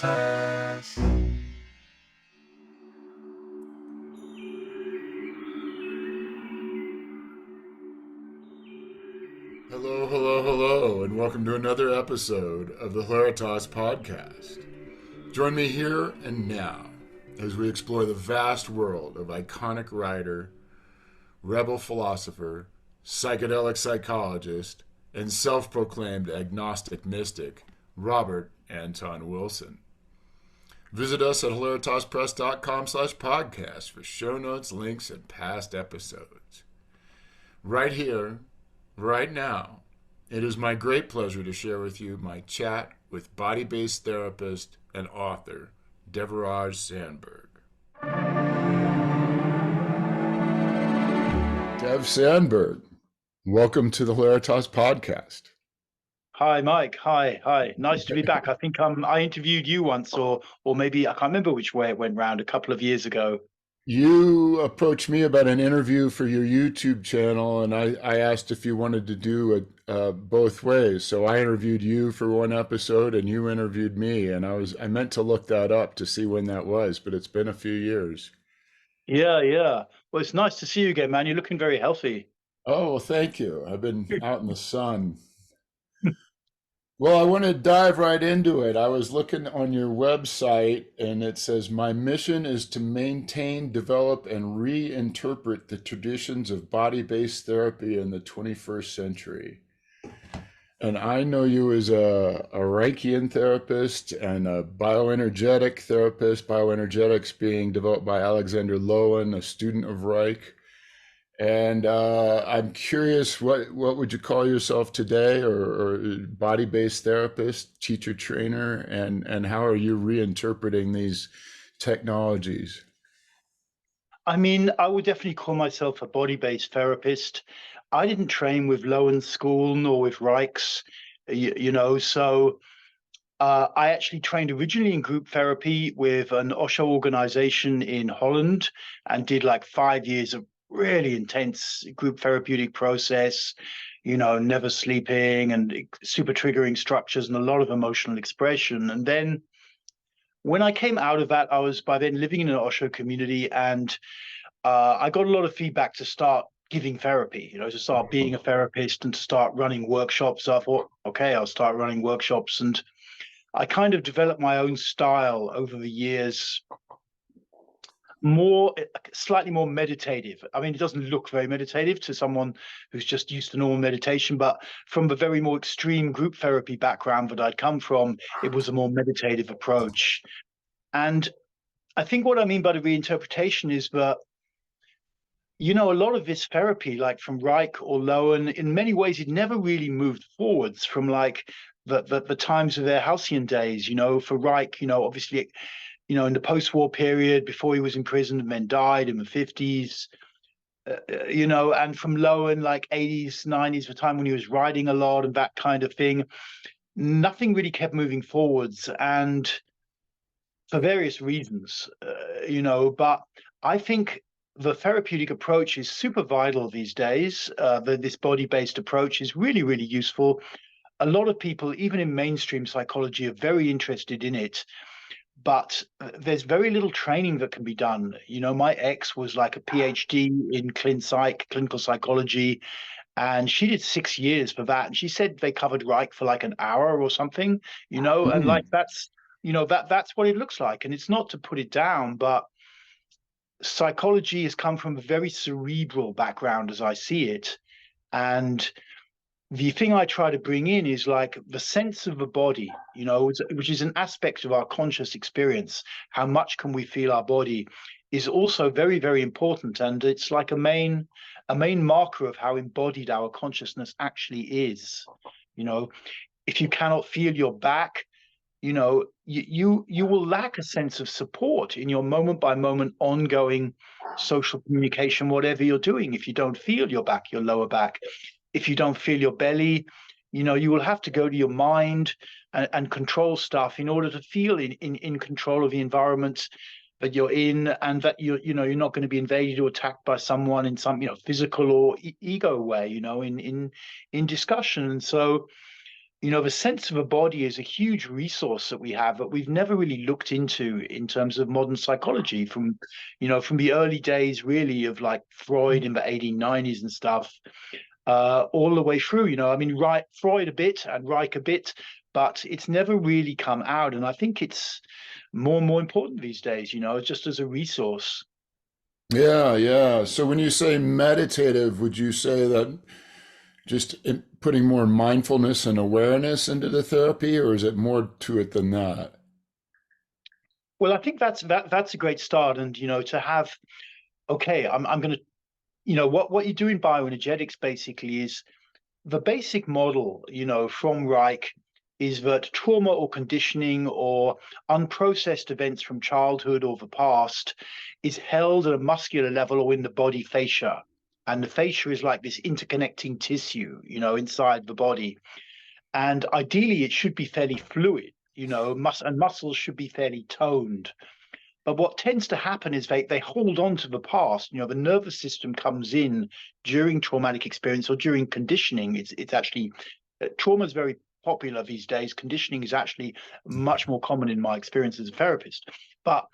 Hello, hello, hello, and welcome to another episode of the Hilaritas podcast. Join me here and now as we explore the vast world of iconic writer, rebel philosopher, psychedelic psychologist, and self-proclaimed agnostic mystic, Robert Anton Wilson. Visit us at hilaritaspress.com/podcast for show notes, links, and past episodes. Right here, right now, it is my great pleasure to share with you my chat with body-based therapist and author, Devaraj Sandberg. Dev Sandberg, welcome to the Hilaritas podcast. Hi, Mike. Hi. Nice to be back. I think I interviewed you once, or maybe I can't remember which way it went round a couple of years ago. You approached me about an interview for your YouTube channel, and I asked if you wanted to do it both ways. So I interviewed you for one episode, and you interviewed me, and I meant to look that up to see when that was, but it's been a few years. Yeah. Well, it's nice to see you again, man. You're looking very healthy. Oh, well, thank you. I've been out in the sun. Well, I want to dive right into it. I was looking on your website and it says, my mission is to maintain, develop, and reinterpret the traditions of body-based therapy in the 21st century. And I know you as a Reichian therapist and a bioenergetic therapist, bioenergetics being developed by Alexander Lowen, a student of Reich. And I'm curious, what would you call yourself today, or body-based therapist, teacher, trainer, and how are you reinterpreting these technologies? I mean, I would definitely call myself a body-based therapist. I didn't train with Lowen's school nor with Reich's, so I actually trained originally in group therapy with an Osho organization in Holland and did like 5 years of really intense group therapeutic process, never sleeping and super triggering structures and a lot of emotional expression. And then when I came out of that, I was by then living in an Osho community, and I got a lot of feedback to start giving therapy, to start being a therapist and to start running workshops. So I thought, okay, I'll start running workshops. And I kind of developed my own style over the years, slightly more meditative. I mean, it doesn't look very meditative to someone who's just used to normal meditation, but from the very more extreme group therapy background that I'd come from, it was a more meditative approach. And I think what I mean by the reinterpretation is that, a lot of this therapy, like from Reich or Lowen, in many ways, it never really moved forwards from like the times of their halcyon days. For Reich, obviously, in the post-war period, before he was imprisoned and then died in the 50s, and from Lowen, like 80s, 90s, the time when he was writing a lot and that kind of thing, nothing really kept moving forwards, and for various reasons, but I think the therapeutic approach is super vital these days. This body-based approach is really, really useful. A lot of people, even in mainstream psychology, are very interested in it. But there's very little training that can be done. My ex was like a PhD in clinical psychology, and she did 6 years for that. And she said they covered Reich for like an hour or something, and like that's what it looks like. And it's not to put it down, but psychology has come from a very cerebral background as I see it. And the thing I try to bring in is like the sense of the body, which is an aspect of our conscious experience. How much can we feel our body is also very, very important. And it's like a main marker of how embodied our consciousness actually is. If you cannot feel your back, you will lack a sense of support in your moment by moment ongoing social communication, whatever you're doing. If you don't feel your back, your lower back, if you don't feel your belly, you will have to go to your mind and control stuff in order to feel in control of the environment that you're in, and that you're not going to be invaded or attacked by someone in some physical or ego way, in discussion. And so the sense of a body is a huge resource that we have that we've never really looked into in terms of modern psychology from the early days, really, of like Freud in the 1890s and stuff, all the way through. I mean, Freud a bit and Reich a bit, but it's never really come out. And I think it's more and more important these days, just as a resource. Yeah, yeah. So when you say meditative, would you say that just putting more mindfulness and awareness into the therapy, or is it more to it than that? Well, I think that's a great start. And, to have, okay, I'm going to, what you do in bioenergetics basically is the basic model, from Reich is that trauma or conditioning or unprocessed events from childhood or the past is held at a muscular level or in the body fascia. And the fascia is like this interconnecting tissue, inside the body. And ideally, it should be fairly fluid, and muscles should be fairly toned. But what tends to happen is they hold on to the past. The nervous system comes in during traumatic experience or during conditioning. It's actually trauma is very popular these days. Conditioning is actually much more common in my experience as a therapist. But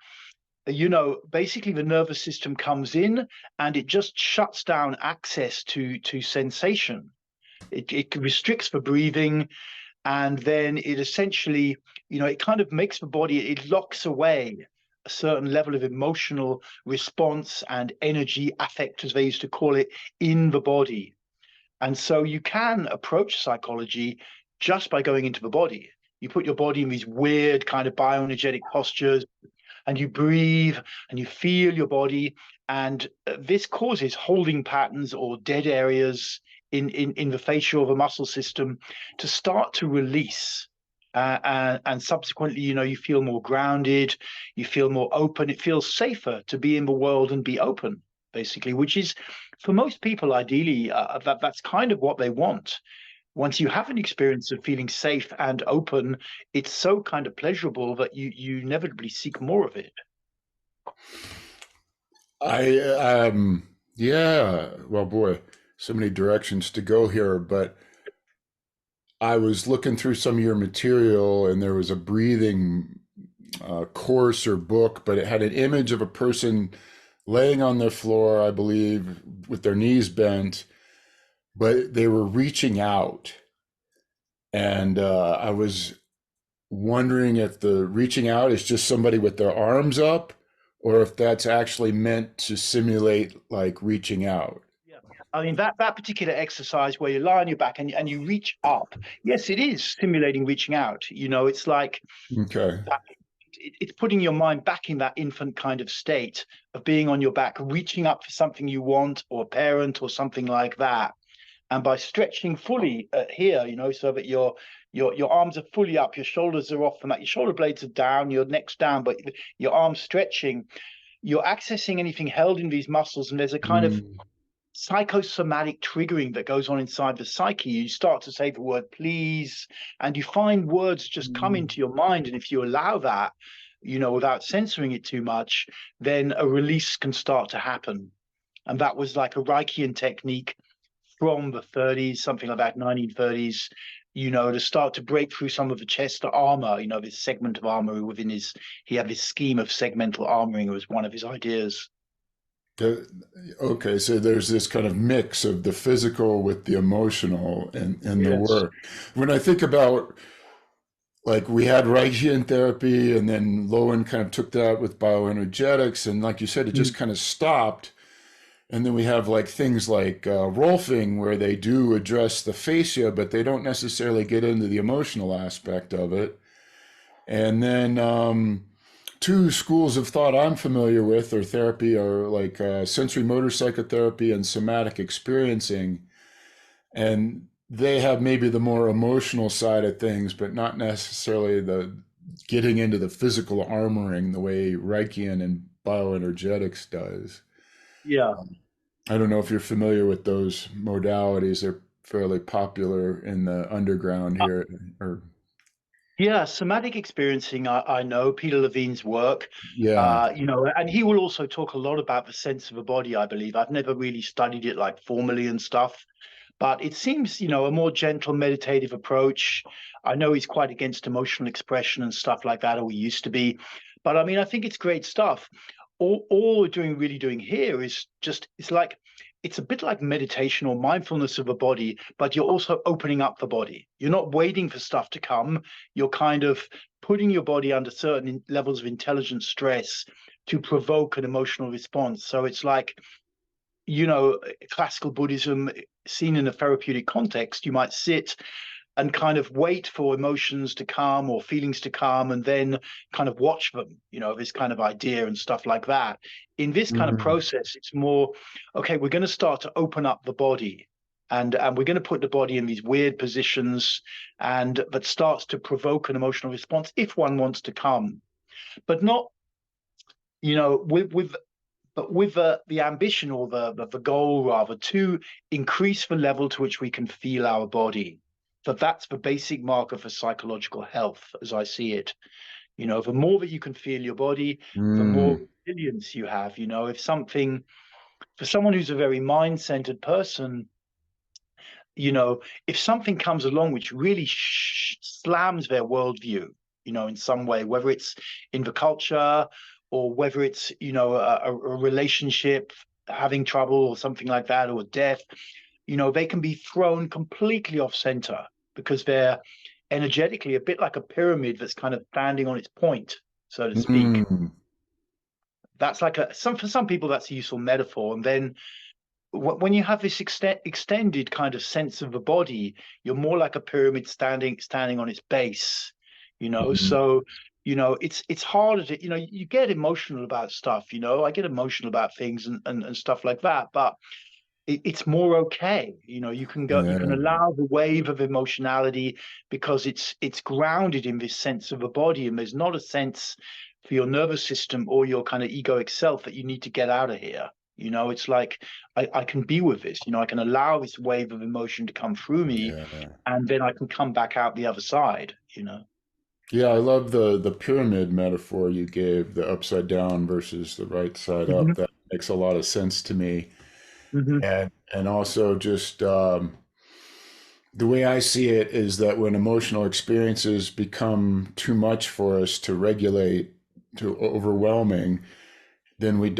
basically the nervous system comes in and it just shuts down access to sensation. It restricts the breathing, and then it essentially, it kind of makes the body, it locks away a certain level of emotional response and energy, affect, as they used to call it, in the body. And so you can approach psychology just by going into the body. You put your body in these weird kind of bioenergetic postures, and you breathe and you feel your body. And this causes holding patterns or dead areas in the fascia of a muscle system to start to release. And subsequently, you feel more grounded, you feel more open. It feels safer to be in the world and be open, basically, which is for most people, ideally, that's kind of what they want. Once you have an experience of feeling safe and open, it's so kind of pleasurable that you inevitably seek more of it. I yeah, well boy, so many directions to go here, but I was looking through some of your material and there was a breathing course or book, but it had an image of a person laying on the floor, I believe, with their knees bent, but they were reaching out. And I was wondering if the reaching out is just somebody with their arms up, or if that's actually meant to simulate like reaching out. Yeah. I mean, that particular exercise where you lie on your back and you reach up, yes, it is stimulating reaching out. It's like Okay. that, it's putting your mind back in that infant kind of state of being on your back, reaching up for something you want, or a parent, or something like that. And by stretching fully here, so that your arms are fully up, your shoulders are off, and that your shoulder blades are down, your neck's down, but your arms stretching, you're accessing anything held in these muscles, and there's a kind of Mm. psychosomatic triggering that goes on inside the psyche. You start to say the word please, and you find words just come Mm. into your mind. And if you allow that, without censoring it too much, then a release can start to happen. And that was like a Reichian technique from the 30s, something like that, 1930s, to start to break through some of the chest armor, this segment of armor within he had this scheme of segmental armoring. It was one of his ideas. Okay, so there's this kind of mix of the physical with the emotional and the Yes. work. When I think about like we had Reichian therapy and then Lowen kind of took that with bioenergetics and like you said, it just kind of stopped. And then we have like things like Rolfing where they do address the fascia, but they don't necessarily get into the emotional aspect of it. And then two schools of thought I'm familiar with or therapy are like sensory motor psychotherapy and somatic experiencing. And they have maybe the more emotional side of things, but not necessarily the getting into the physical armoring the way Reichian and bioenergetics does. Yeah. I don't know if you're familiar with those modalities. They're fairly popular in the underground here. Or Yeah, somatic experiencing, I know Peter Levine's work, yeah. and he will also talk a lot about the sense of a body, I believe. I've never really studied it like formally and stuff, But it seems, a more gentle meditative approach. I know he's quite against emotional expression and stuff like that, or he used to be. But I mean, I think it's great stuff. All we're really doing here is just, it's a bit like meditation or mindfulness of a body, but you're also opening up the body. You're not waiting for stuff to come. You're kind of putting your body under certain levels of intelligent stress to provoke an emotional response. So it's like, classical Buddhism seen in a therapeutic context, you might sit and kind of wait for emotions to come or feelings to come and then kind of watch them, this kind of idea and stuff like that. In this kind of Mm. process, it's more, okay, we're going to start to open up the body, and we're going to put the body in these weird positions, and that starts to provoke an emotional response if one wants to come, but not, with the ambition, or the goal rather, to increase the level to which we can feel our body. That's the basic marker for psychological health, as I see it. The more that you can feel your body, the more Mm. resilience you have. If something, for someone who's a very mind-centered person, if something comes along which really slams their worldview, in some way, whether it's in the culture or whether it's, a relationship having trouble or something like that, or death, they can be thrown completely off center because they're energetically a bit like a pyramid that's kind of standing on its point, so to speak. Mm. That's like for some people, that's a useful metaphor. And then when you have this extended kind of sense of the body, you're more like a pyramid standing on its base, Mm. so it's harder to, you get emotional about stuff. I get emotional about things and stuff like that, but it's more okay. You can Yeah. allow the wave of emotionality because it's grounded in this sense of a body, and there's not a sense for your nervous system or your kind of egoic self that you need to get out of here. It's like I can be with this. I can allow this wave of emotion to come through me, Yeah. and then I can come back out the other side. Yeah, I love the pyramid metaphor you gave, the upside down versus the right side Hmm. up. That makes a lot of sense to me. Hmm. And also just the way I see it is that when emotional experiences become too much for us to regulate, too overwhelming, then we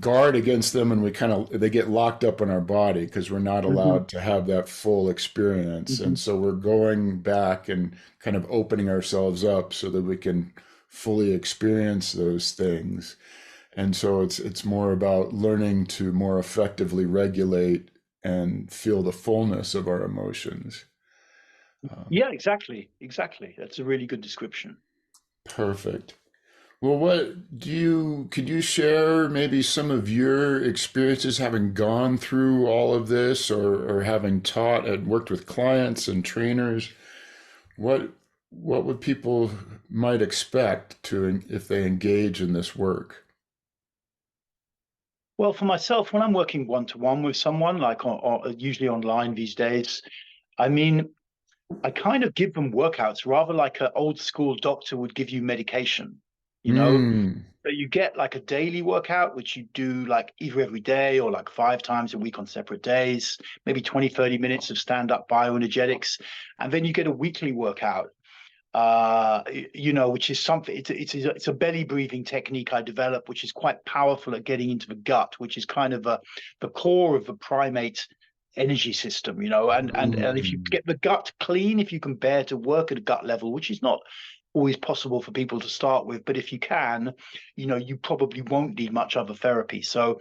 guard against them, and we kind of they get locked up in our body because we're not Hmm. allowed to have that full experience. Hmm. And so we're going back and kind of opening ourselves up so that we can fully experience those things. And so it's more about learning to more effectively regulate and feel the fullness of our emotions. Um, Yeah, exactly. That's a really good description. Perfect. Well, what do you, could you share maybe some of your experiences having gone through all of this, or having taught and worked with clients and trainers? What what would people might expect to if they engage in this work? Well, for myself, when I'm working one-to-one with someone, like usually online these days, I mean, I kind of give them workouts rather like an old school doctor would give you medication, you know? Mm, So you get like a daily workout, which you do like either every day or like 5 times a week on separate days, maybe 20, 30 minutes of stand-up bioenergetics. And then you get a weekly workout, which is something, it's a belly breathing technique I developed, which is quite powerful at getting into the gut, which is kind of the core of the primate energy system, and if you mm, get the gut clean, if you can bear to work at a gut level, which is not always possible for people to start with, but if you can, you probably won't need much other therapy. So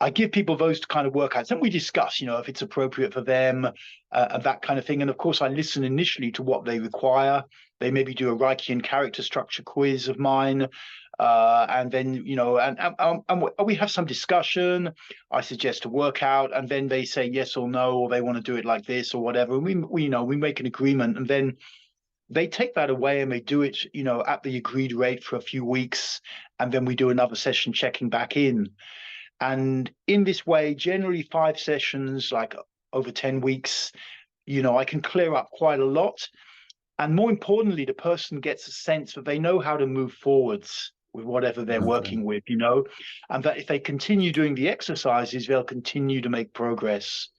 I give people those kind of workouts, and we discuss, if it's appropriate for them, and that kind of thing. And of course, I listen initially to what they require. They maybe do a Reichian character structure quiz of mine, and then and we have some discussion. I suggest a workout, and then they say yes or no, or they want to do it like this or whatever. And we make an agreement, and then they take that away and they do it, at the agreed rate for a few weeks, and then we do another session checking back in. And in this way, generally 5 sessions, like over 10 weeks, I can clear up quite a lot. And more importantly, the person gets a sense that they know how to move forwards with whatever they're okay. working with, and that if they continue doing the exercises, they'll continue to make progress.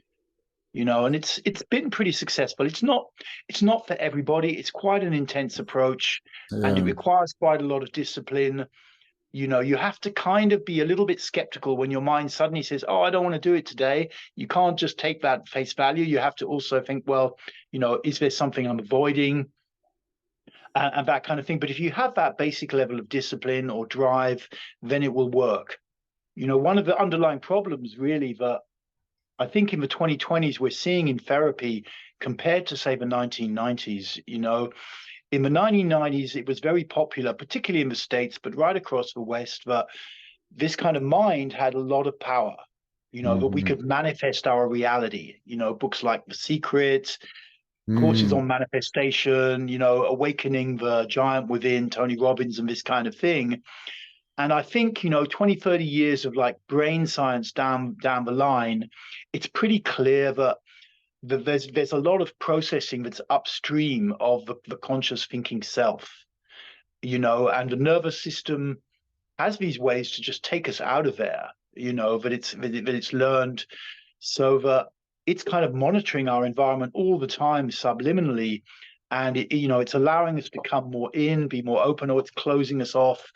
and it's been pretty successful. It's not for everybody. It's quite an intense approach, and it Yeah. requires quite a lot of discipline. You have to kind of be a little bit skeptical when your mind suddenly says, "Oh, I don't want to do it today." You can't just take that face value. You have to also think, well, is there something I'm avoiding, and that kind of thing. But if you have that basic level of discipline or drive, then it will work. One of the underlying problems really that I think in the 2020s we're seeing in therapy compared to, say, the 1990s, in the 1990s, it was very popular, particularly in the States, but right across the West, that this kind of mind had a lot of power, that we Hmm. could manifest our reality. Books like The Secret, courses Mm. on manifestation, Awakening the Giant Within, Tony Robbins, and this kind of thing. And I think, 20, 30 years of like brain science down the line, it's pretty clear that there's a lot of processing that's upstream of the conscious thinking self, and the nervous system has these ways to just take us out of there, that it's learned, so that it's kind of monitoring our environment all the time subliminally, and it's allowing us to come more in, be more open, or it's closing us off,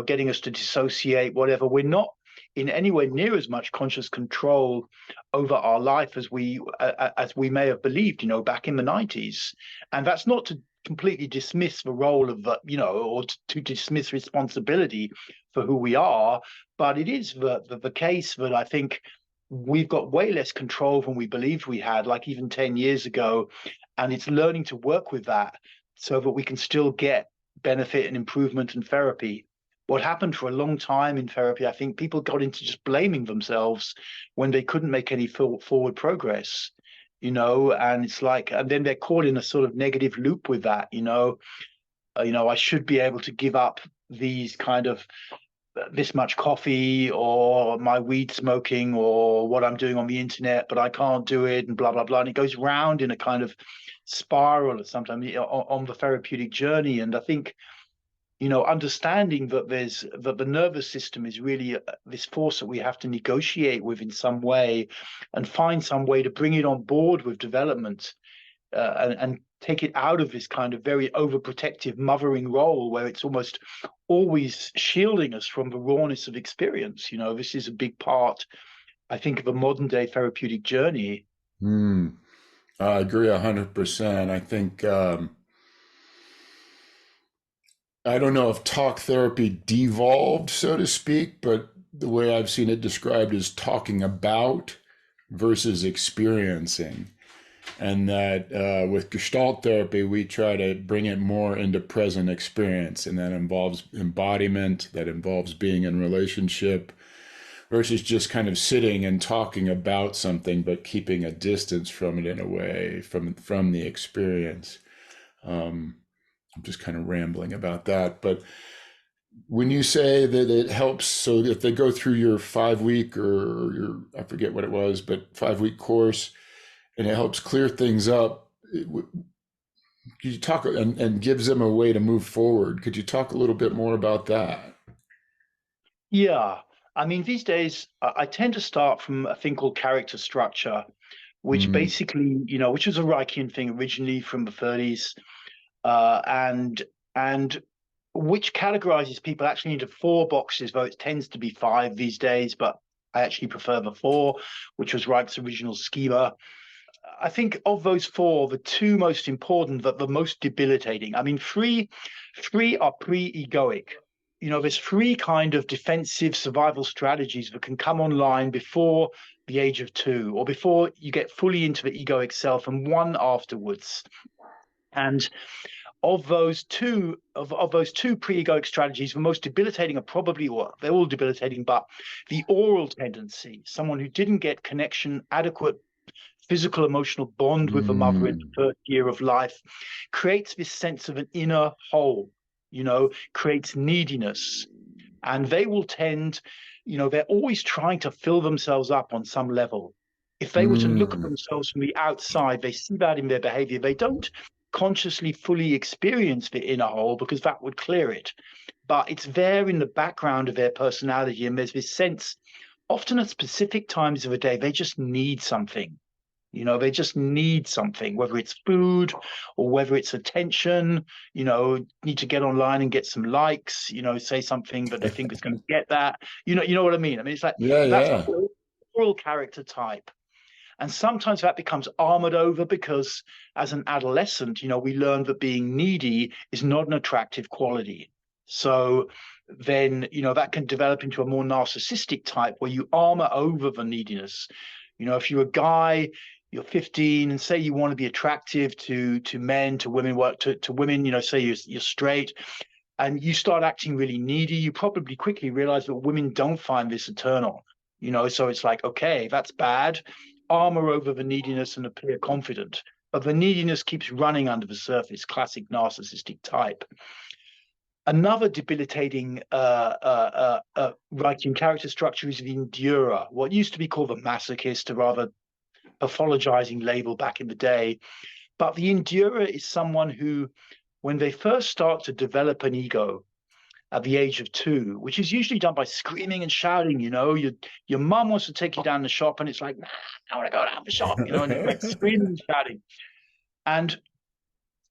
getting us to dissociate, whatever. We're not in anywhere near as much conscious control over our life as we may have believed, back in the 90s. And that's not to completely dismiss the role of or to dismiss responsibility for who we are, but it is the case that I think we've got way less control than we believed we had, like even 10 years ago. And it's learning to work with that so that we can still get benefit and improvement in therapy. What happened for a long time in therapy, I think people got into just blaming themselves when they couldn't make any forward progress, and it's like, and then they're caught in a sort of negative loop with that, I should be able to give up these kind of this much coffee or my weed smoking or what I'm doing on the internet, but I can't do it, and blah, blah, blah. And it goes round in a kind of spiral or sometimes on the therapeutic journey. And I think, understanding that the nervous system is really this force that we have to negotiate with in some way and find some way to bring it on board with development, and take it out of this kind of very overprotective mothering role where it's almost always shielding us from the rawness of experience. This is a big part, I think, of a modern day therapeutic journey. Mm. I agree 100%. I think I don't know if talk therapy devolved, so to speak, but the way I've seen it described is talking about versus experiencing. And that with Gestalt therapy, we try to bring it more into present experience. And that involves embodiment, that involves being in relationship versus just kind of sitting and talking about something, but keeping a distance from it in a way, from the experience. I'm just kind of rambling about that. But when you say that it helps, so if they go through your 5 week or your, I forget what it was, but 5 week course, and it helps clear things up, could you talk and gives them a way to move forward? Could you talk a little bit more about that? Yeah. I mean, these days, I tend to start from a thing called character structure, which Mm, basically, which was a Reichian thing originally from the 30s, and which categorizes people actually into four boxes, though it tends to be five these days, but I actually prefer the four, which was Reich's original schema. I think of those four, the two most important, that the most debilitating. I mean, three are pre-egoic. There's three kind of defensive survival strategies that can come online before the age of two, or before you get fully into the egoic self, and one afterwards. And of those two pre-egoic strategies, the most debilitating are probably, well, they're all debilitating, but the oral tendency, someone who didn't get connection, adequate physical emotional bond with the mother in the mm, first year of life, creates this sense of an inner hole, creates neediness. And they will tend, they're always trying to fill themselves up on some level. If they were to look at mm, themselves from the outside, they see that in their behavior. They don't consciously fully experience the inner hole because that would clear it. But it's there in the background of their personality. And there's this sense, often at specific times of the day, they just need something. You know, they just need something, whether it's food or whether it's attention, you know, need to get online and get some likes, you know, say something that they think is going to get that. You know what I mean? I mean, it's like Yeah, that's yeah. oral character type. And sometimes that becomes armored over because as an adolescent, you know, we learn that being needy is not an attractive quality. So then, you know, that can develop into a more narcissistic type where you armor over the neediness. You know, if you're a guy, you're 15 and say you want to be attractive to men, to women, to women, you know, say you're straight and you start acting really needy, you probably quickly realize that women don't find this eternal. You know, so it's like, okay, that's bad. Armor over the neediness and appear confident. But the neediness keeps running under the surface, classic narcissistic type. Another debilitating Reichian character structure is the endurer, what used to be called the masochist, a rather pathologizing label back in the day. But the endurer is someone who, when they first start to develop an ego, at the age of 2, which is usually done by screaming and shouting. You know, your mum wants to take you down the shop, and it's like, nah, I want to go down the shop, you know, and it's like screaming and shouting. And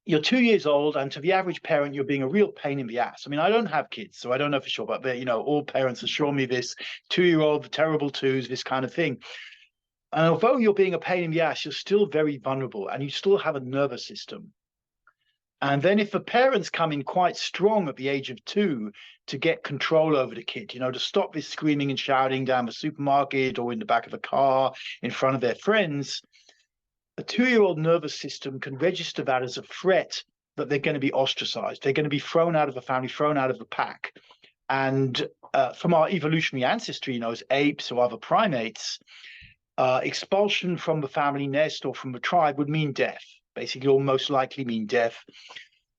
you're 2 years old, and to the average parent, you're being a real pain in the ass. I mean, I don't have kids, so I don't know for sure, but you know, all parents assure me this: 2-year-old, terrible twos, this kind of thing. And although you're being a pain in the ass, you're still very vulnerable, and you still have a nervous system. And then if the parents come in quite strong at the age of 2 to get control over the kid, you know, to stop this screaming and shouting down the supermarket or in the back of a car in front of their friends, a 2-year-old nervous system can register that as a threat that they're going to be ostracized. They're going to be thrown out of the family, thrown out of the pack. And from our evolutionary ancestry, you know, as apes or other primates, expulsion from the family nest or from the tribe would mean death. Basically, will most likely mean death.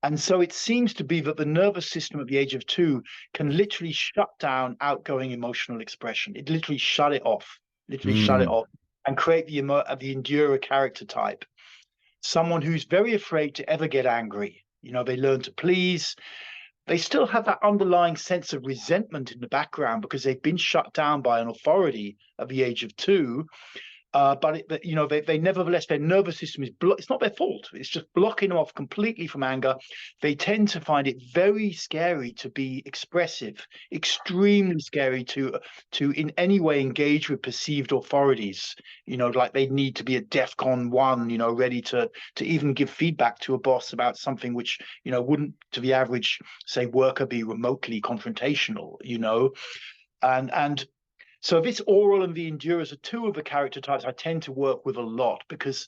And so it seems to be that the nervous system at the age of 2 can literally shut down outgoing emotional expression. It literally shut it off, and create the endurer character type. Someone who's very afraid to ever get angry. You know, they learn to please. They still have that underlying sense of resentment in the background because they've been shut down by an authority at the age of 2. But you know, they nevertheless, their nervous system is it's not their fault. It's just blocking them off completely from anger. They tend to find it very scary to be expressive, extremely scary to in any way engage with perceived authorities. You know, like they need to be at DEFCON 1, you know, ready to even give feedback to a boss about something which, you know, wouldn't to the average, say, worker be remotely confrontational, you know. And so this oral and the endurers are 2 of the character types I tend to work with a lot because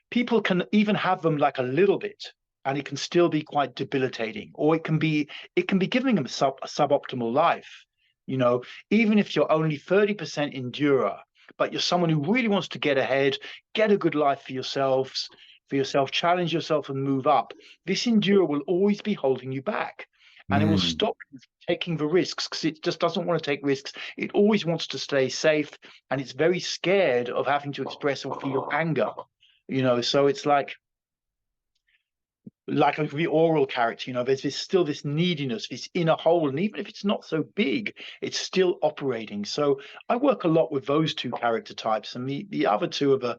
people can even have them like a little bit and it can still be quite debilitating, or it can be giving them a suboptimal life. You know, even if you're only 30% endurer, but you're someone who really wants to get ahead, get a good life for yourself, challenge yourself and move up, this endurer will always be holding you back. And it will stop you from taking the risks because it just doesn't want to take risks. It always wants to stay safe, and it's very scared of having to express or feel anger. You know, so it's like the oral character. You know, there's still this neediness, this inner hole, and even if it's not so big, it's still operating. So I work a lot with those 2 character types, and the other 2 of a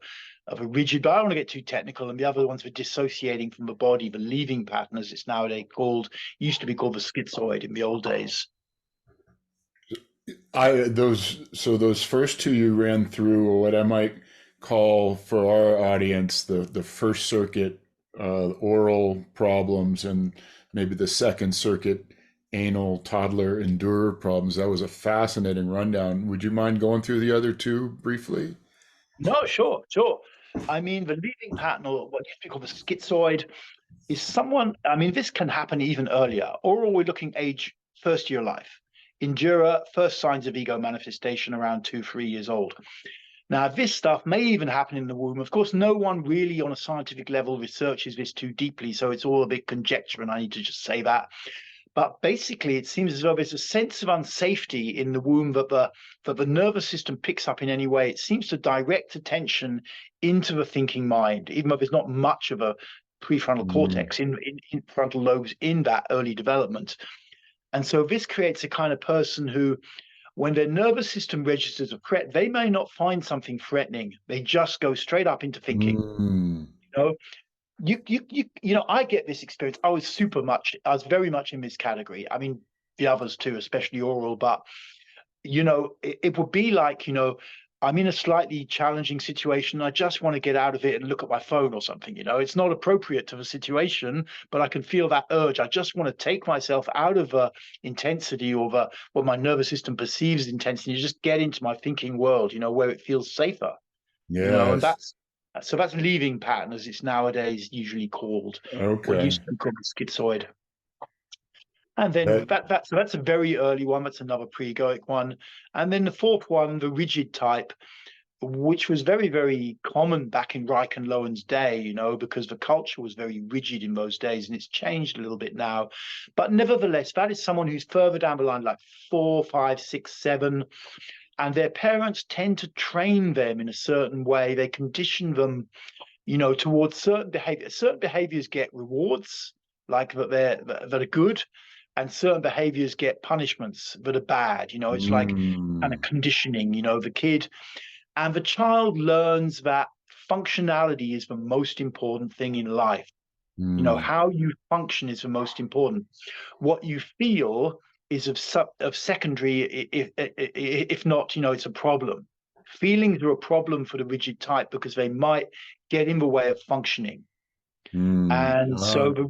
rigid, but I don't want to get too technical. And the other ones were dissociating from the body, the leaving pattern, as it's nowadays called, used to be called the schizoid in the old days. Those first 2 you ran through, or what I might call for our audience the first circuit oral problems, and maybe the second circuit anal toddler endurer problems. That was a fascinating rundown. Would you mind going through the other 2 briefly? No, sure. I mean, the leaving pattern, or what used to be called the schizoid, is someone, I mean, this can happen even earlier. Oral, we're looking age first year life. Endurer, first signs of ego manifestation around 2-3 years old. Now, this stuff may even happen in the womb. Of course, no one really on a scientific level researches this too deeply, so it's all a bit conjecture, and I need to just say that. But basically, it seems as though there's a sense of unsafety in the womb that the nervous system picks up in any way. It seems to direct attention into the thinking mind, even though there's not much of a prefrontal cortex in frontal lobes in that early development. And so this creates a kind of person who when their nervous system registers a threat, they may not find something threatening. They just go straight up into thinking. Mm. You know, I get this experience. I was very much in this category. I mean, the others too, especially oral, but it would be like, I'm in a slightly challenging situation. I just want to get out of it and look at my phone or something. It's not appropriate to the situation, but I can feel that urge. I just want to take myself out of the intensity or what my nervous system perceives as intensity, just get into my thinking world, where it feels safer, and Yes. that's leaving pattern, as it's nowadays usually called, or Okay. used to be called schizoid. And then That, that's a very early one. That's another pre-egoic one. And then the fourth one, the rigid type, which was very, very common back in Reich and Lowen's day, because the culture was very rigid in those days, and it's changed a little bit now. But nevertheless, that is someone who's further down the line, like 4, 5, 6, 7, and their parents tend to train them in a certain way. They condition them, towards certain behaviors. Certain behaviors get rewards, like that are good, and certain behaviors get punishments that are bad. It's like kind of mm, conditioning, the kid and the child learns that functionality is the most important thing in life. mm, How you function is the most important. What you feel is of secondary, if not, it's a problem. Feelings are a problem for the rigid type because they might get in the way of functioning. mm. And so the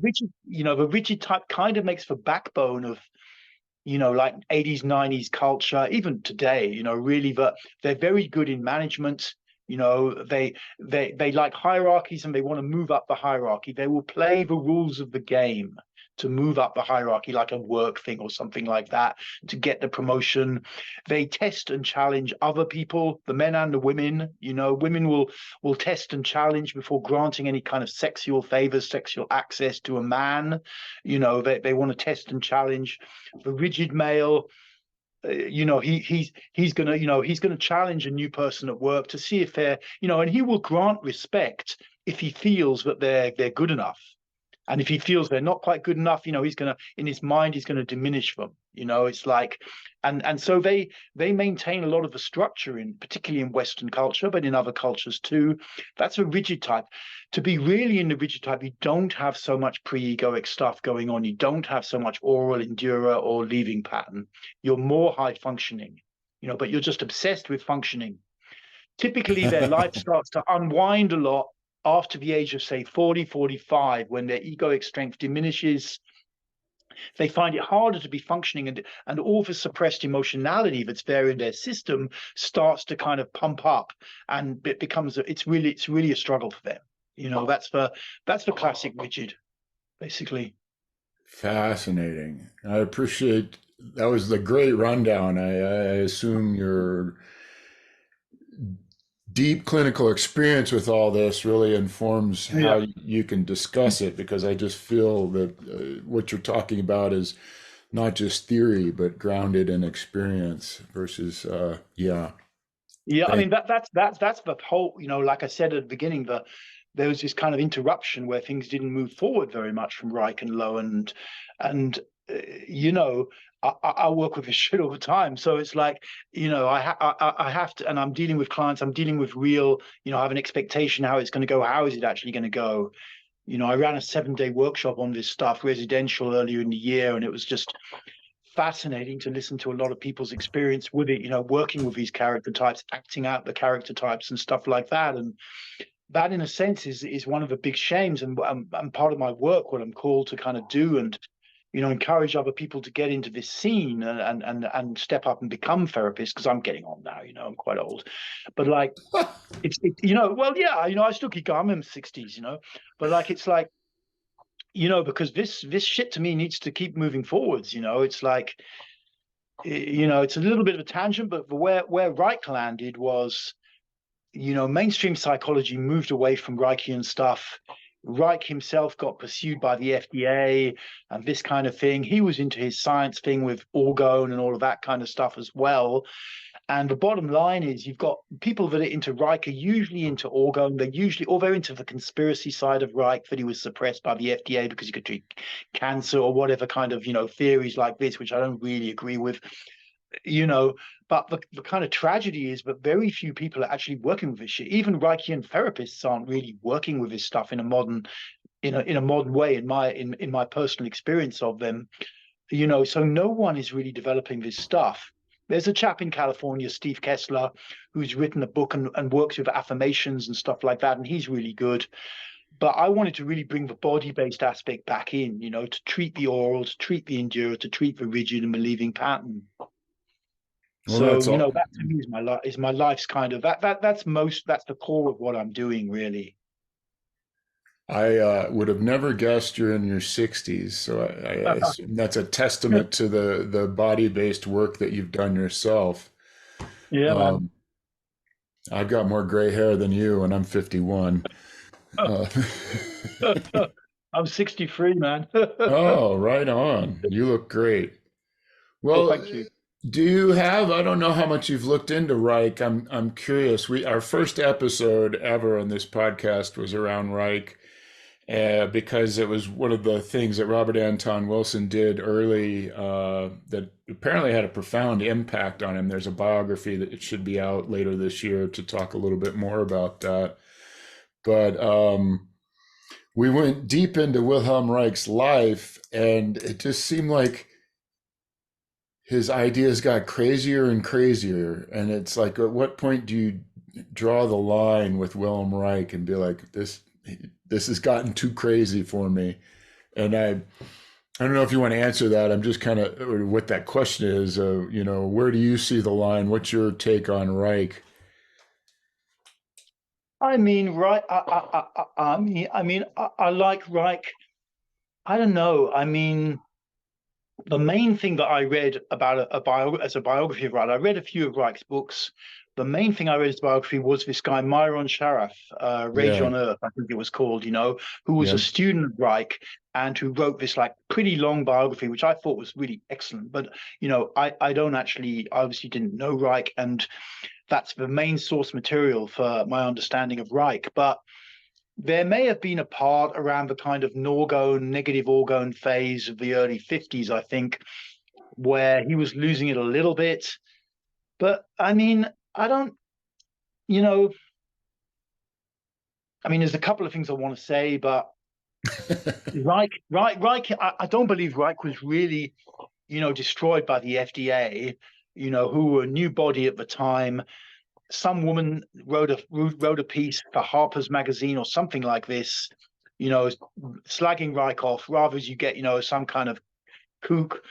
rigid type kind of makes the backbone of, like 80s, 90s culture, even today, really, but they're very good in management. They like hierarchies and they want to move up the hierarchy. They will play the rules of the game to move up the hierarchy, like a work thing or something like that, to get the promotion. They test and challenge other people, the men and the women. Women will test and challenge before granting any kind of sexual favors, sexual access to a man. They want to test and challenge the rigid male. He's gonna challenge a new person at work to see if they're, and he will grant respect if he feels that they're good enough. And if he feels they're not quite good enough, he's gonna, in his mind, he's gonna diminish them. It's like, and so they maintain a lot of the structure particularly in Western culture, but in other cultures too. That's a rigid type. To be really in the rigid type, you don't have so much pre-egoic stuff going on. You don't have so much oral endura or leaving pattern. You're more high functioning, but you're just obsessed with functioning. Typically, their life starts to unwind a lot after the age of, say, 40, 45, when their egoic strength diminishes. They find it harder to be functioning, and all the suppressed emotionality that's there in their system starts to kind of pump up, and it becomes it's really a struggle for them. That's the classic rigid, basically. Fascinating. I appreciate that was the great rundown. I assume your deep clinical experience with all this really informs Yeah. how you can discuss it because I just feel that what you're talking about is not just theory but grounded in experience versus yeah. Yeah, I Thank. mean that's the whole, like I said at the beginning, there was this kind of interruption where things didn't move forward very much from Reich and Lowen, and uh, you know I work with this shit all the time, so it's like, I have to, and I'm dealing with clients, I'm dealing with real, I have an expectation how it's going to go, how is it actually going to go. I ran a 7-day workshop on this stuff, residential, earlier in the year, and it was just fascinating to listen to a lot of people's experience with it, working with these character types, acting out the character types and stuff like that. And that, in a sense, is one of the big shames, and part of my work, what I'm called to kind of do, and encourage other people to get into this scene and step up and become therapists, because I'm getting on now, I'm quite old, but like well, yeah, I still keep going, I'm in the 60s, but like it's like, because this shit to me needs to keep moving forwards. It's like, it's a little bit of a tangent, but where Reich landed was, mainstream psychology moved away from Reichian stuff. Reich himself got pursued by the FDA and this kind of thing. He was into his science thing with orgone and all of that kind of stuff as well. And the bottom line is, you've got people that are into Reich are usually into orgone. They're into the conspiracy side of Reich, that he was suppressed by the FDA because he could treat cancer or whatever kind of, theories like this, which I don't really agree with, you know, But the kind of tragedy is that very few people are actually working with this shit. Even Reichian therapists aren't really working with this stuff in a modern way in my personal experience of them. So no one is really developing this stuff. There's a chap in California, Steve Kessler, who's written a book and works with affirmations and stuff like that, and he's really good. But I wanted to really bring the body-based aspect back in, to treat the oral, to treat the endure, to treat the rigid and believing pattern. Well, So, that's all. that to me is my life's kind of that's the core of what I'm doing, really. I would have never guessed you're in your 60s, so I assume that's a testament to the body-based work that you've done yourself. Yeah, man. Um, I've got more gray hair than you, and I'm 51. Uh, I'm 63, man. oh, right on. You look great. Well, Well, thank you. do you have, I don't know how much you've looked into Reich. I'm curious. Our first episode ever on this podcast was around Reich, because it was one of the things that Robert Anton Wilson did early, that apparently had a profound impact on him. There's a biography that it should be out later this year to talk a little bit more about that. But we went deep into Wilhelm Reich's life, and it just seemed like his ideas got crazier and crazier. And it's like, at what point do you draw the line with Wilhelm Reich and be like, this has gotten too crazy for me? And I don't know if you want to answer that. I'm just kind of what that question is. Where do you see the line? What's your take on Reich? I mean, right. I like Reich. I don't know. I mean, the main thing that I read about as a biography of Reich, I read a few of Reich's books. The main thing I read as a biography was this guy Myron Sharaf, Rage Yeah, on Earth, I think it was called. Who was a yeah. student of Reich and who wrote this like pretty long biography, which I thought was really excellent. But I don't actually, obviously didn't know Reich, and that's the main source material for my understanding of Reich. But there may have been a part around the kind of negative orgone phase of the early 50s, I think, where he was losing it a little bit. But I mean, I don't, you know, I mean, there's a couple of things I want to say, but Reich, I don't believe Reich was really, destroyed by the FDA, who were a new body at the time. Some woman wrote a piece for Harper's Magazine or something like this, slagging Reich off, rather as you get, some kind of kook,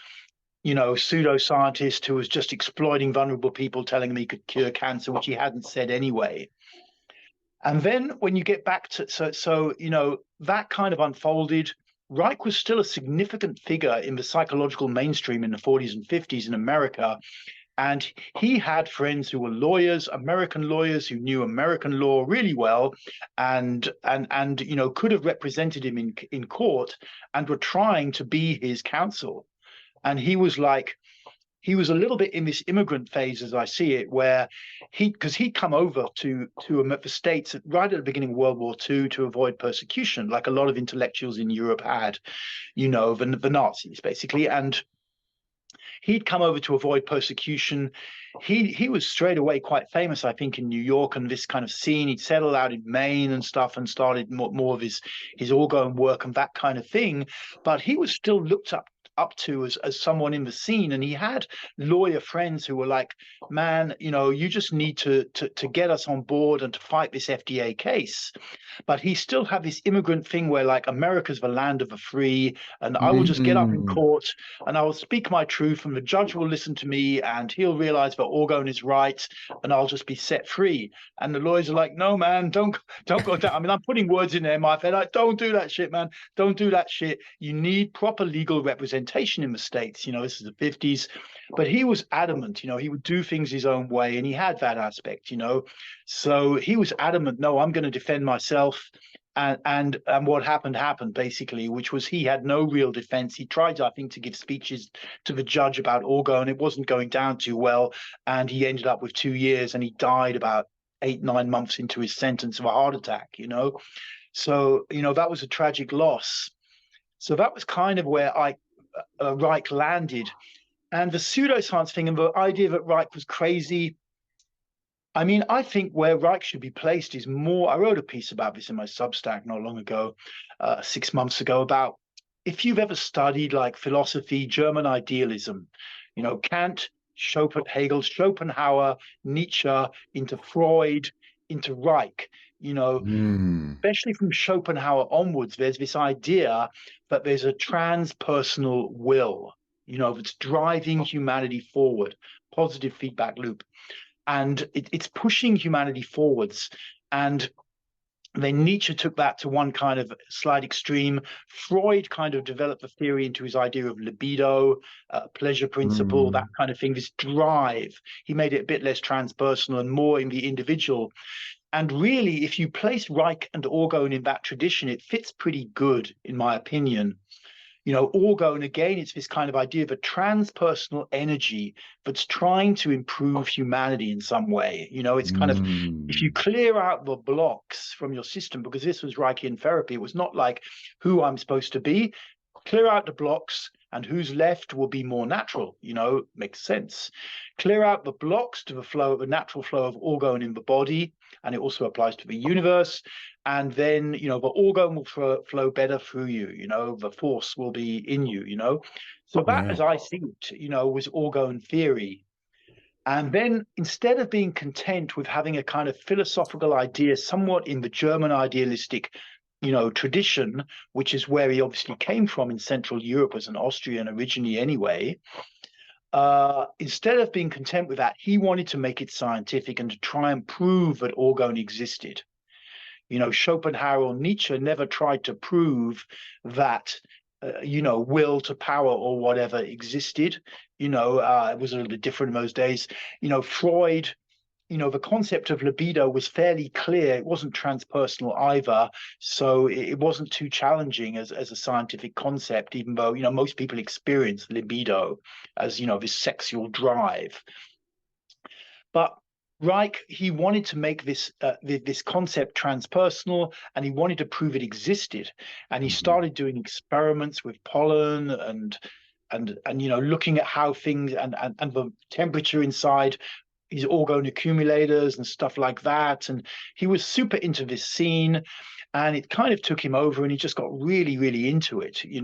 pseudoscientist who was just exploiting vulnerable people, telling him he could cure cancer, which he hadn't said anyway. And then when you get back to that kind of unfolded. Reich was still a significant figure in the psychological mainstream in the 40s and 50s in America. And he had friends who were lawyers, American lawyers who knew American law really well, and could have represented him in court and were trying to be his counsel. And he was a little bit in this immigrant phase, as I see it, where because he'd come over to the States right at the beginning of World War II to avoid persecution, like a lot of intellectuals in Europe had, the Nazis basically, and he'd come over to avoid persecution. He was straight away quite famous, I think, in New York and this kind of scene. He'd settled out in Maine and stuff and started more of his orgone work and that kind of thing. But he was still looked up to as someone in the scene, and he had lawyer friends who were like, man, you just need to get us on board and to fight this FDA case. But he still had this immigrant thing where like America's the land of the free, and I will just get up in Mm. court and I will speak my truth, and the judge will listen to me, and he'll realize that orgone is right, and I'll just be set free. And the lawyers are like, no, man, don't go down. I mean, I'm putting words in there, my head. Like, don't do that shit, man. Don't do that shit. You need proper legal representation in the States. This is the 50s. But he was adamant, he would do things his own way, and he had that aspect, So he was adamant, no, I'm going to defend myself. And what happened basically, which was he had no real defense. He tried, I think, to give speeches to the judge about orgone. It wasn't going down too well, and he ended up with 2 years, and he died about 8-9 months into his sentence of a heart attack. So that was a tragic loss. So that was kind of where Reich landed. And the pseudoscience thing and the idea that Reich was crazy. I mean, I think where Reich should be placed is more. I wrote a piece about this in my Substack not long ago, 6 months ago, about if you've ever studied like philosophy, German idealism, Kant, Hegel, Schopenhauer, Nietzsche, into Freud, into Reich, Mm. especially from Schopenhauer onwards, there's this idea that there's a transpersonal will, that's driving humanity forward, positive feedback loop. And it's pushing humanity forwards. And then Nietzsche took that to one kind of slight extreme. Freud kind of developed the theory into his idea of libido, pleasure principle, that Mm. kind of thing, this drive. He made it a bit less transpersonal and more in the individual. And really, if you place Reich and Orgon in that tradition, it fits pretty good, in my opinion. Orgon, again, it's this kind of idea of a transpersonal energy that's trying to improve humanity in some way. It's kind of, if you Mm. clear out the blocks from your system, because this was Reichian therapy, it was not like who I'm supposed to be. Clear out the blocks, and who's left will be more natural. Makes sense. Clear out the blocks to the natural flow of orgone in the body, and it also applies to the universe. And then, the orgone will flow better through you. The force will be in you. So that, Yeah. as I see it, was orgone theory. And then instead of being content with having a kind of philosophical idea, somewhat in the German idealistic, tradition, which is where he obviously came from in Central Europe as an Austrian originally anyway, instead of being content with that, he wanted to make it scientific and to try and prove that orgone existed. Schopenhauer or Nietzsche never tried to prove that will to power or whatever existed. It was a little bit different in those days. Freud, the concept of libido was fairly clear. It wasn't transpersonal either. So it wasn't too challenging as a scientific concept, even though, most people experience libido as, this sexual drive. But Reich, he wanted to make this concept transpersonal, and he wanted to prove it existed. And he Mhm. started doing experiments with pollen and looking at how things and the temperature inside his orgone accumulators and stuff like that. And he was super into this scene, and it kind of took him over, and he just got really, really into it, Yeah.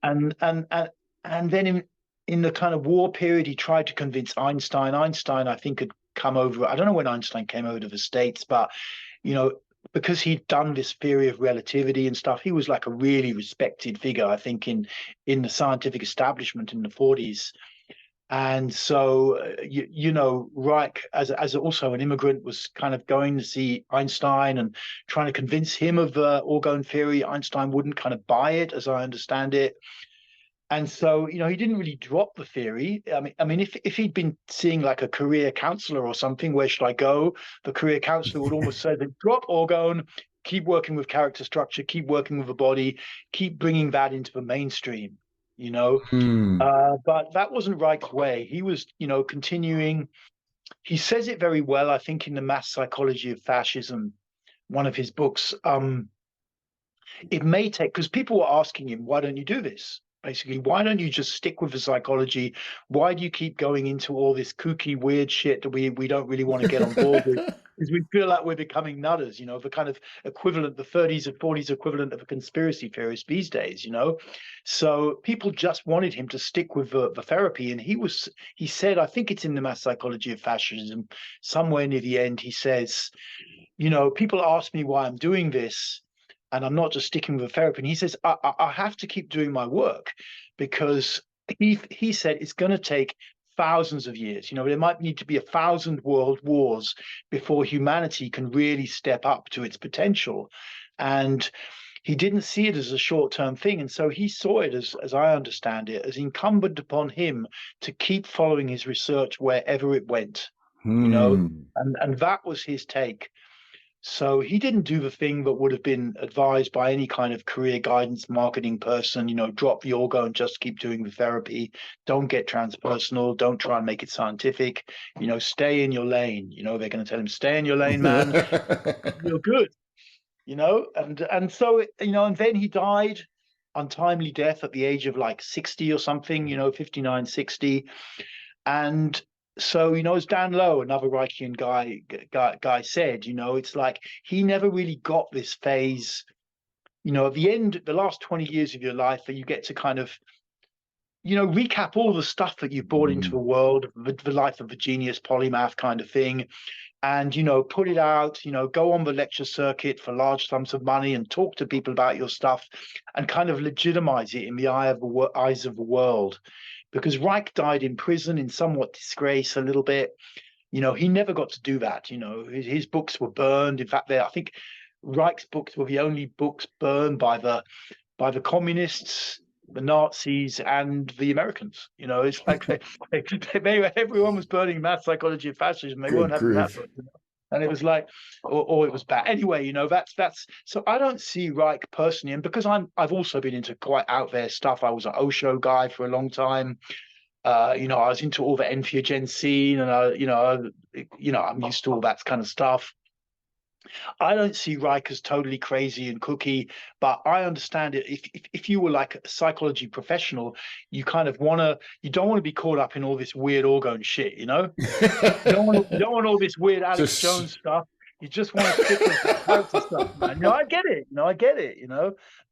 and and and and then in the kind of war period, he tried to convince Einstein. Einstein, I think, had come over. I don't know when Einstein came over to the States, but you know, because he'd done this theory of relativity and stuff, he was like a really respected figure, I think, in the scientific establishment in the 40s. And so, Reich, as also an immigrant, was kind of going to see Einstein and trying to convince him of orgone theory. Einstein wouldn't kind of buy it, as I understand it. And so, he didn't really drop the theory. I mean, if he'd been seeing like a career counselor or something, where should I go? The career counselor would almost say, drop orgone, keep working with character structure, keep working with the body, keep bringing that into the mainstream, you know. Hmm. But that wasn't Reich's way. He was, continuing. He says it very well, I think, in the Mass Psychology of Fascism, one of his books. It may take, because people were asking him, why don't you do this? Basically, why don't you just stick with the psychology? Why do you keep going into all this kooky, weird shit that we don't really want to get on board with? Because we feel like we're becoming nutters, the kind of equivalent, the 30s and 40s equivalent of a conspiracy theorist these days. So people just wanted him to stick with the therapy. And he said, I think it's in the Mass Psychology of Fascism, somewhere near the end, he says, people ask me why I'm doing this, and I'm not just sticking with the therapy. And he says, I have to keep doing my work, because he said it's going to take thousands of years. There might need to be 1,000 world wars before humanity can really step up to its potential. And he didn't see it as a short-term thing. And so he saw it, as I understand it, as incumbent upon him to keep following his research wherever it went, Hmm. and that was his take. So he didn't do the thing that would have been advised by any kind of career guidance marketing person, drop the orgo and just keep doing the therapy. Don't get transpersonal. Don't try and make it scientific. Stay in your lane. They're going to tell him, stay in your lane, man. You're good. And so, and then he died. untimely death at the age of like 60 or something, 59, 60. And so, as Dan Lowe, another Reichian guy said, it's like he never really got this phase, at the end, the last 20 years of your life, that you get to kind of, recap all the stuff that you've brought into the Mm. world, the life of a genius polymath kind of thing, and put it out, go on the lecture circuit for large sums of money and talk to people about your stuff and kind of legitimize it in the eyes of the world. Because Reich died in prison in somewhat disgrace a little bit. He never got to do that. His books were burned. In fact, I think Reich's books were the only books burned by the communists, the Nazis, and the Americans. It's like everyone was burning math, psychology, and fascism. They weren't Good having that grief. book. And it was like, or it was bad. Anyway, that's so I don't see Reich personally, and because I've also been into quite out there stuff. I was an Osho guy for a long time. I was into all the entheogen scene, and I'm used to all that kind of stuff. I don't see Reich as totally crazy and cookie, but I understand it. If you were like a psychology professional, you don't want to be caught up in all this weird orgone shit, you don't want all this weird Alex Just Jones stuff. You just want to stick with the character stuff, man. I get it. I get it.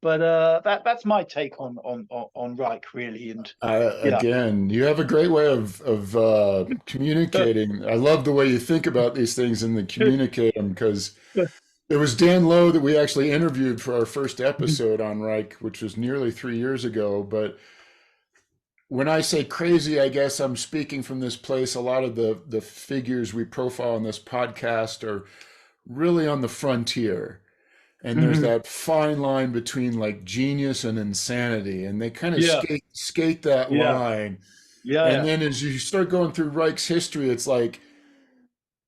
But that's my take on Reich, really. And yeah, again, you have a great way of communicating. I love the way you think about these things and then communicate them, because it was Dan Lowe that we actually interviewed for our first episode on Reich, which was nearly 3 years ago. But when I say crazy, I guess I'm speaking from this place. A lot of the figures we profile on this podcast are really on the frontier. And there's Mhm. that fine line between like genius and insanity, and they kind of Yeah, skate that yeah, line. yeah, And yeah. then as you start going through Reich's history, it's like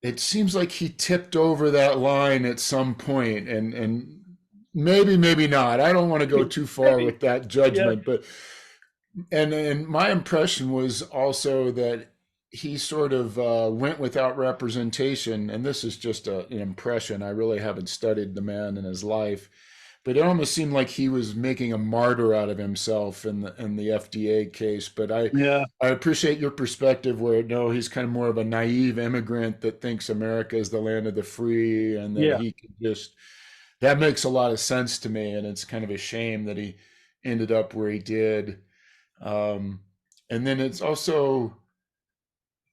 it seems like he tipped over that line at some point, and maybe not. I don't want to go too far Maybe. with that Yeah. judgment, but and my impression was also that he sort of went without representation, and this is just an impression. I really haven't studied the man in his life, but it almost seemed like he was making a martyr out of himself in the FDA case. But Yeah. I appreciate your perspective, where no, he's kind of more of a naive immigrant that thinks America is the land of the free, and that Yeah. he could just, that makes a lot of sense to me, and it's kind of a shame that he ended up where he did. um, and then it's also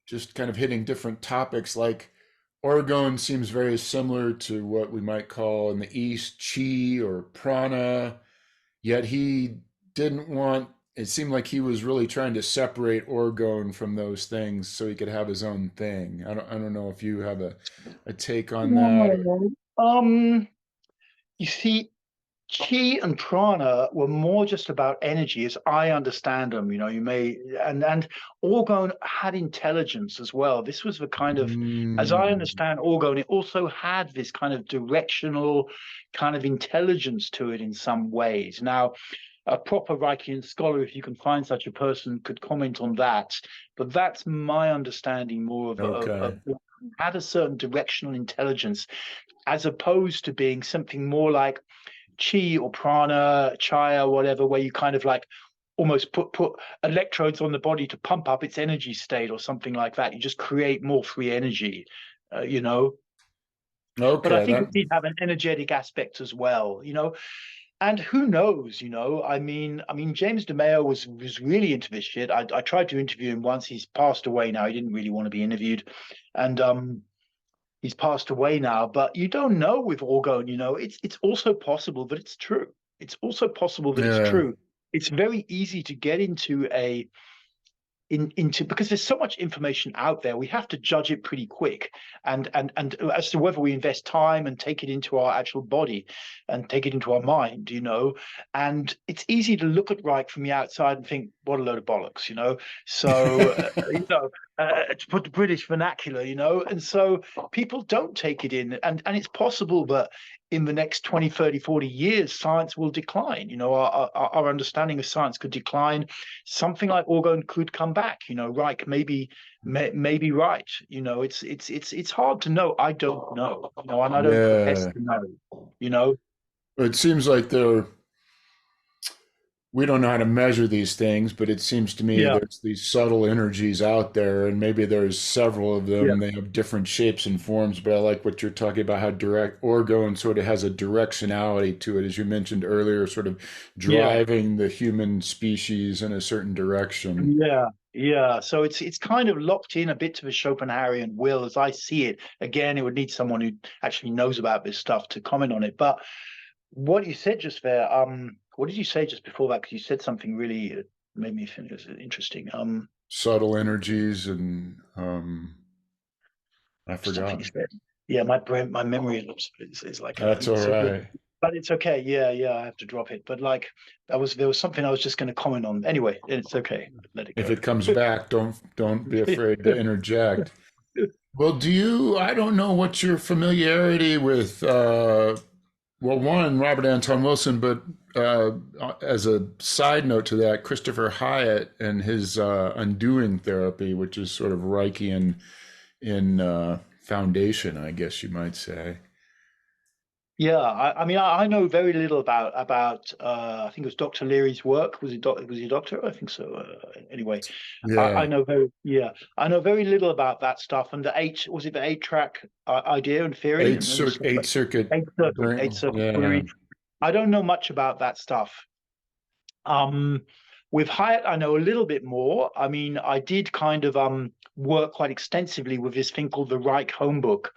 just kind of hitting different topics, like Orgone seems very similar to what we might call in the East chi or prana, yet he didn't want, it seemed like he was really trying to separate Orgone from those things so he could have his own thing. I don't know if you have a take on that. Or, No. You see, Chi and prana were more just about energy, as I understand them. You may and orgone had intelligence as well. This was the kind of, as I mm, understand orgone, it also had this kind of directional kind of intelligence to it in some ways. Now, a proper Reichian scholar, if you can find such a person, could comment on that. But that's my understanding more of okay. had a certain directional intelligence, as opposed to being something more like chi or prana, chaya, whatever, where you kind of like almost put electrodes on the body to pump up its energy state or something like that. You just create more free energy, uh, you know. But I Okay, think that it did have an energetic aspect as well, And who knows, I mean, James DeMeo was really into this shit. I tried to interview him once. He's passed away now. He didn't really want to be interviewed, and he's passed away now. But you don't know with orgone. It's also possible that it's true. It's also possible that it's yeah. true. It's very easy to get into because there's so much information out there. We have to judge it pretty quick, and as to whether we invest time and take it into our actual body and take it into our mind. And it's easy to look at Reich from the outside and think, what a load of bollocks. So to put the British vernacular. And so people don't take it in, and it's possible that in the next 20, 30, 40 years, science will decline. Our understanding of science could decline. Something like orgone could come back. Reich maybe right. It's hard to know. I don't know. And I don't profess Yeah, to know. You know. it seems like they're we don't know how to measure these things, but it seems to me Yeah, there's these subtle energies out there, and maybe there's several of yeah, them. They have different shapes and forms, but I like what you're talking about, how direct orgone sort of has a directionality to it, as you mentioned earlier, sort of yeah. driving the human species in a certain direction. Yeah, yeah. So it's kind of locked in a bit to the Schopenhauerian will, as I see it. Again, it would need someone who actually knows about this stuff to comment on it. But what you said just there, what did you say just before that? Because you said something really made me think it was interesting. Subtle energies, and I Something you forgot. said. Yeah, my brain, my memory is like That's all so good. right. But it's okay. Yeah, yeah. I have to drop it. But like there was something I was just going to comment on. Anyway, it's okay. Let it If go. it comes back, don't be afraid to interject. Well, I don't know what your familiarity with, well, one, Robert Anton Wilson, but as a side note to that, Christopher Hyatt and his undoing therapy, which is sort of Reichian in foundation, I guess you might say. Yeah, I mean, I know very little about. I think it was Dr. Leary's work. Was he a doctor? I think so. Anyway, I Yeah, know I know very little about that stuff. And the eight was it the 8 track idea and theory and the stuff eight like circuit eight brain. circuit Yeah. theory. I don't know much about that stuff. Um, with Hyatt, I know a little bit more. I mean, I did kind of work quite extensively with this thing called the Reich Homebook,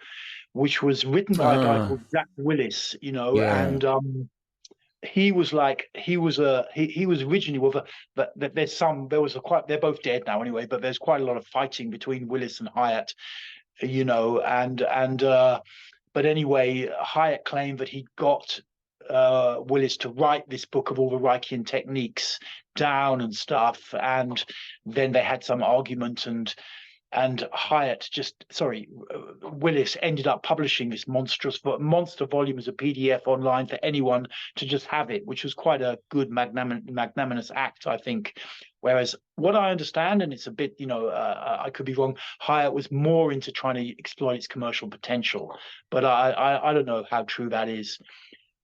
which was written by a guy Uh, called Jack Willis, yeah. and he was like he was originally with a but there's some there was a quite they're both dead now anyway, but there's quite a lot of fighting between Willis and Hyatt, and but anyway, Hyatt claimed that he got Willis to write this book of all the Reichian techniques down and stuff, and then they had some argument, and Hyatt Willis ended up publishing this monster volume as a PDF online for anyone to just have it, which was quite a good magnanimous act, I think. Whereas what I understand, and it's a bit, I could be wrong, Hyatt was more into trying to exploit its commercial potential, but I don't know how true that is.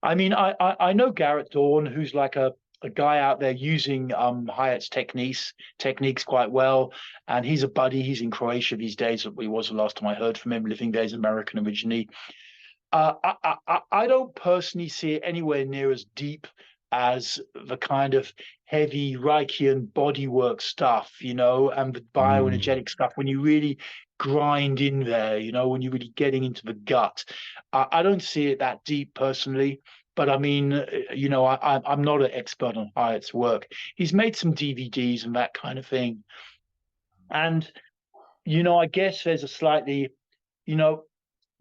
I mean, I know Garrett Dawn, who's like a guy out there using Hyatt's techniques quite well, and he's a buddy. He's in Croatia these days. He was the last time I heard from him. Living there, he's American originally. I don't personally see it anywhere near as deep as the kind of heavy Reichian bodywork stuff, and the Mm. bioenergetic stuff. When you really grind in there, when you're really getting into the gut, I don't see it that deep personally. But I mean, I'm not an expert on Hyatt's work. He's made some DVDs and that kind of thing, and I guess there's a slightly, you know,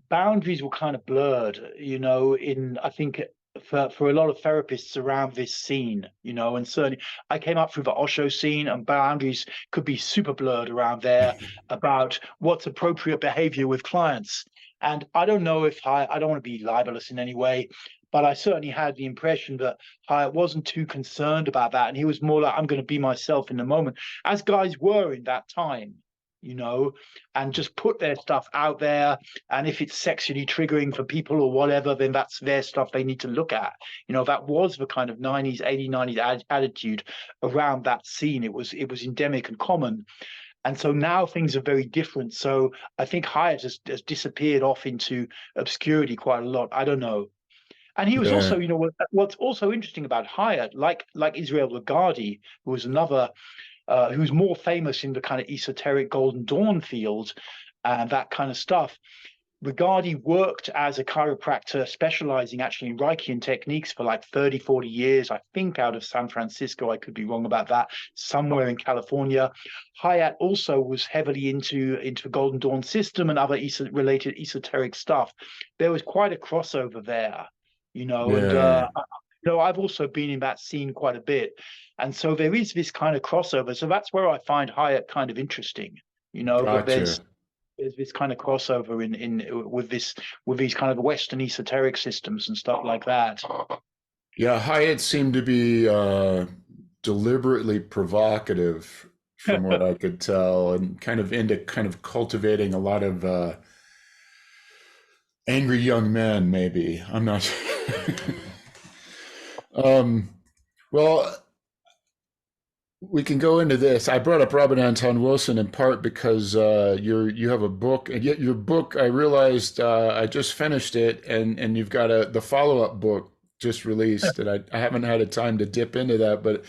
boundaries were kind of blurred, in I think for a lot of therapists around this scene, and certainly I came up through the Osho scene, and boundaries could be super blurred around there about what's appropriate behavior with clients. And I don't know if I don't want to be libelous in any way, but I certainly had the impression that Hyatt wasn't too concerned about that, and he was more like, I'm going to be myself in the moment, as guys were in that time, you know, and just put their stuff out there, and if it's sexually triggering for people or whatever, then that's their stuff they need to look at. That was the kind of 90s, 80s, 90s attitude around that scene. It was endemic and common. And so now things are very different. So I think Hyatt has disappeared off into obscurity quite a lot. I don't know. And he was Yeah. also, what's also interesting about Hyatt, like Israel Regardie, who was another who's more famous in the kind of esoteric Golden Dawn field and that kind of stuff. Regardie worked as a chiropractor, specializing actually in Reichian techniques for like 30, 40 years, I think out of San Francisco. I could be wrong about that, somewhere in California. Hyatt also was heavily into Golden Dawn system and other related esoteric stuff. There was quite a crossover there, and Yeah. I've also been in that scene quite a bit. And so there is this kind of crossover. So that's where I find Hyatt kind of interesting, that there's Gotcha. this kind of crossover in with these kind of Western esoteric systems and stuff like that. Yeah, Hyatt seemed to be deliberately provocative from what I could tell, and kind of into kind of cultivating a lot of angry young men, maybe. I'm not. um, well, we can go into this. I brought up Robert Anton Wilson in part because you have a book, and yet your book, I realized I just finished it, and you've got the follow up book just released, and I haven't had a time to dip into that, but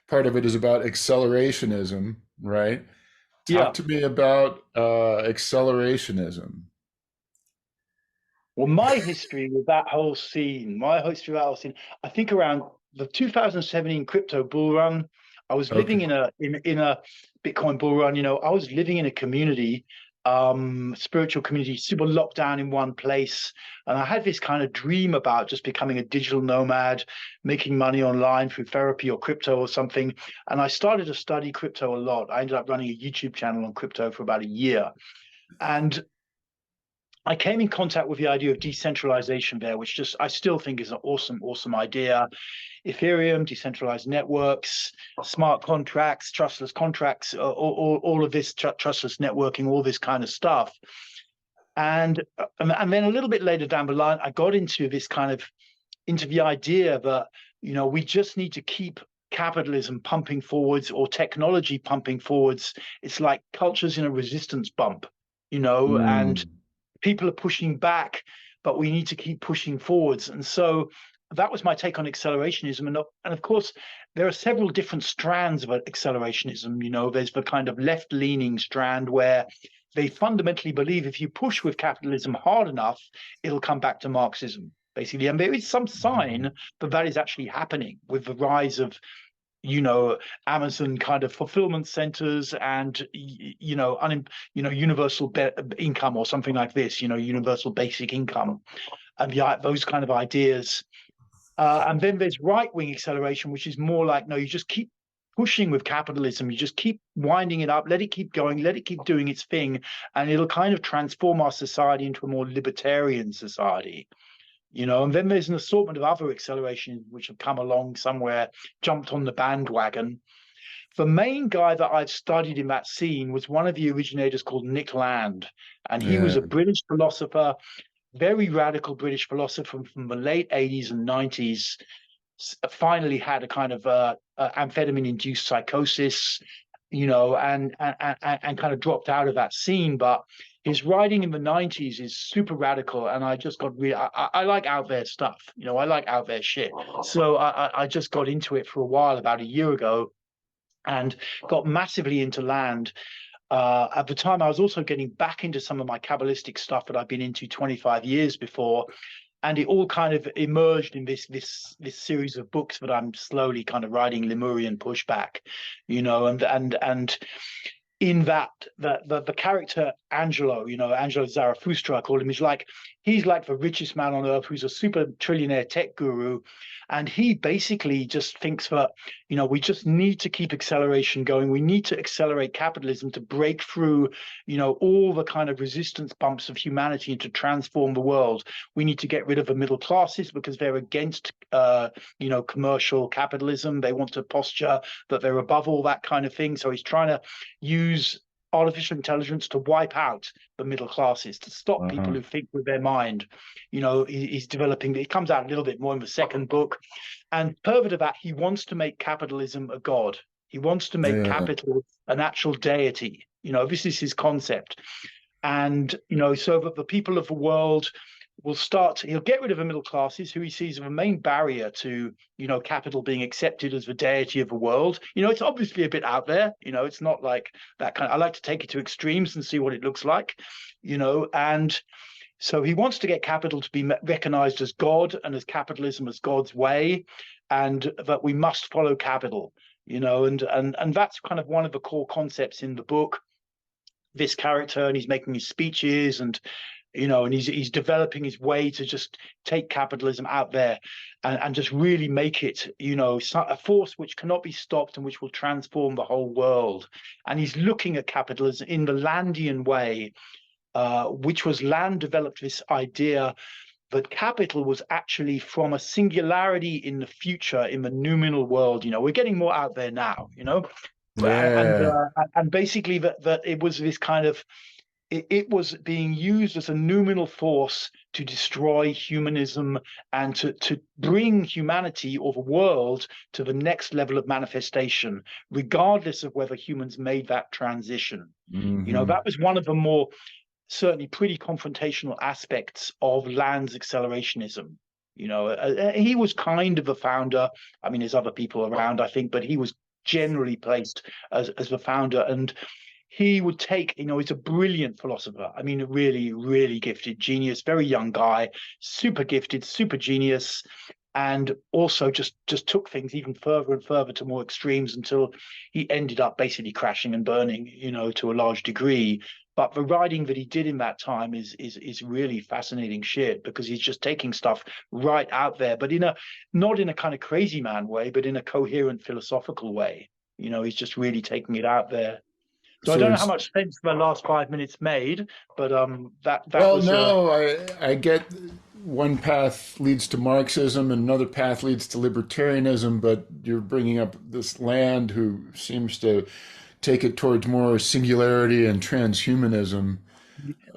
part of it is about accelerationism, right? Yeah. Talk to me about accelerationism. Well, my history with that whole scene, I think around the 2017 crypto bull run, I was Okay. living in a Bitcoin bull run. I was living in a community, spiritual community, super locked down in one place, and I had this kind of dream about just becoming a digital nomad, making money online through therapy or crypto or something. And I started to study crypto a lot. I ended up running a YouTube channel on crypto for about a year, and I came in contact with the idea of decentralization there, which just I still think is an awesome, awesome idea. Ethereum, decentralized networks, smart contracts, trustless contracts, all of this trustless networking, all this kind of stuff. And then a little bit later down the line, I got into this kind of into the idea that we just need to keep capitalism pumping forwards or technology pumping forwards. It's like culture's in a resistance bump, and Mm. people are pushing back, but we need to keep pushing forwards. And so that was my take on accelerationism. And of course, there are several different strands of accelerationism. There's the kind of left leaning strand where they fundamentally believe if you push with capitalism hard enough, it'll come back to Marxism, basically. And there is some sign that that is actually happening with the rise of Amazon kind of fulfillment centers and universal income or something like this, universal basic income, and those kind of ideas. And then there's right-wing acceleration, which is more like, no, you just keep pushing with capitalism, you just keep winding it up, let it keep going, let it keep doing its thing, and it'll kind of transform our society into a more libertarian society. And then there's an assortment of other accelerations which have come along somewhere, jumped on the bandwagon. The main guy that I've studied in that scene was one of the originators called Nick Land. And he was Yeah. a British philosopher, very radical British philosopher from the late 80s and 90s. Finally had a kind of amphetamine-induced psychosis, and kind of dropped out of that scene. But his writing in the 90s is super radical, and I just got really I like out there stuff. I like out there shit. So I just got into it for a while about a year ago and got massively into Land. At the time, I was also getting back into some of my Kabbalistic stuff that I've been into 25 years before, and it all kind of emerged in this series of books that I'm slowly kind of writing, Lemurian Pushback, and in that the character Angelo, Angelo Zarathustra, I call him, he's like the richest man on earth who's a super trillionaire tech guru. And he basically just thinks that, we just need to keep acceleration going. We need to accelerate capitalism to break through, all the kind of resistance bumps of humanity and to transform the world. We need to get rid of the middle classes because they're against, commercial capitalism. They want to posture that they're above all that kind of thing. So he's trying to use artificial intelligence to wipe out the middle classes, to stop people Uh-huh. who think with their mind. He's developing, it comes out a little bit more in the second book. And further to that, he wants to make capitalism a god. He wants to make Yeah. capital an actual deity. This is his concept. And, so that the people of the world he'll get rid of the middle classes who he sees as a main barrier to, capital being accepted as the deity of the world. It's obviously a bit out there, it's not like that kind of, I like to take it to extremes and see what it looks like, and so he wants to get capital to be recognized as God and as capitalism as God's way, and that we must follow capital, and that's kind of one of the core concepts in the book. This character, and he's making his speeches, and he's developing his way to just take capitalism out there and just really make it, a force which cannot be stopped and which will transform the whole world. And he's looking at capitalism in the Landian way, which was Land developed this idea that capital was actually from a singularity in the future in the noumenal world. We're getting more out there now, and Yeah. and basically that it was this kind of it was being used as a noumenal force to destroy humanism and to bring humanity or the world to the next level of manifestation, regardless of whether humans made that transition. Hmm. That was one of the more certainly pretty confrontational aspects of Land's accelerationism. He was kind of a founder. I mean, there's other people around, I think, but he was generally placed as the founder. And he would take, he's a brilliant philosopher. I mean, a really, really gifted genius, very young guy, super gifted, super genius, and also just took things even further and further to more extremes until he ended up basically crashing and burning, to a large degree. But the writing that he did in that time is really fascinating shit, because he's just taking stuff right out there, but not in a kind of crazy man way, but in a coherent philosophical way. He's just really taking it out there. So I So don't know how he's, much sense the last 5 minutes made, but that well, was no, I get one path leads to Marxism and another path leads to libertarianism, but you're bringing up this Land who seems to take it towards more singularity and transhumanism.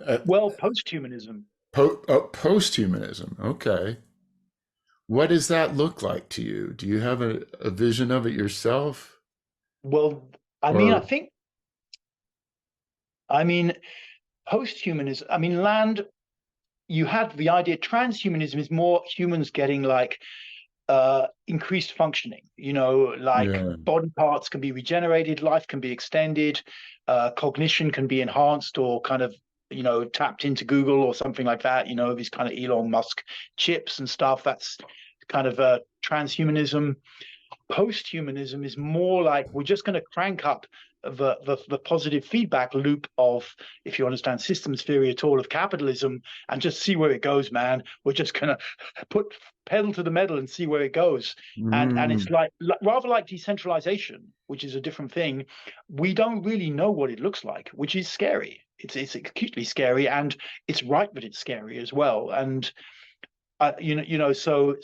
Uh, well, post-humanism. Post-humanism. Okay. What does that look like to you? Do you have a vision of it yourself? Well, I mean, Or, I mean, post-humanism. I mean, Land. You had the idea transhumanism is more humans getting like increased functioning, like yeah. body parts can be regenerated, life can be extended, cognition can be enhanced or kind of tapped into Google or something like that, these kind of Elon Musk chips and stuff. That's kind of transhumanism. Post-humanism is more like we're just going to crank up the positive feedback loop of, if you understand systems theory at all, of capitalism, and just see where it goes, man. We're just going to put pedal to the metal and see where it goes. And it's Mm, like rather like decentralization, which is a different thing. We don't really know what it looks like, which is scary. It's acutely scary, and it's right that it's scary as well. And so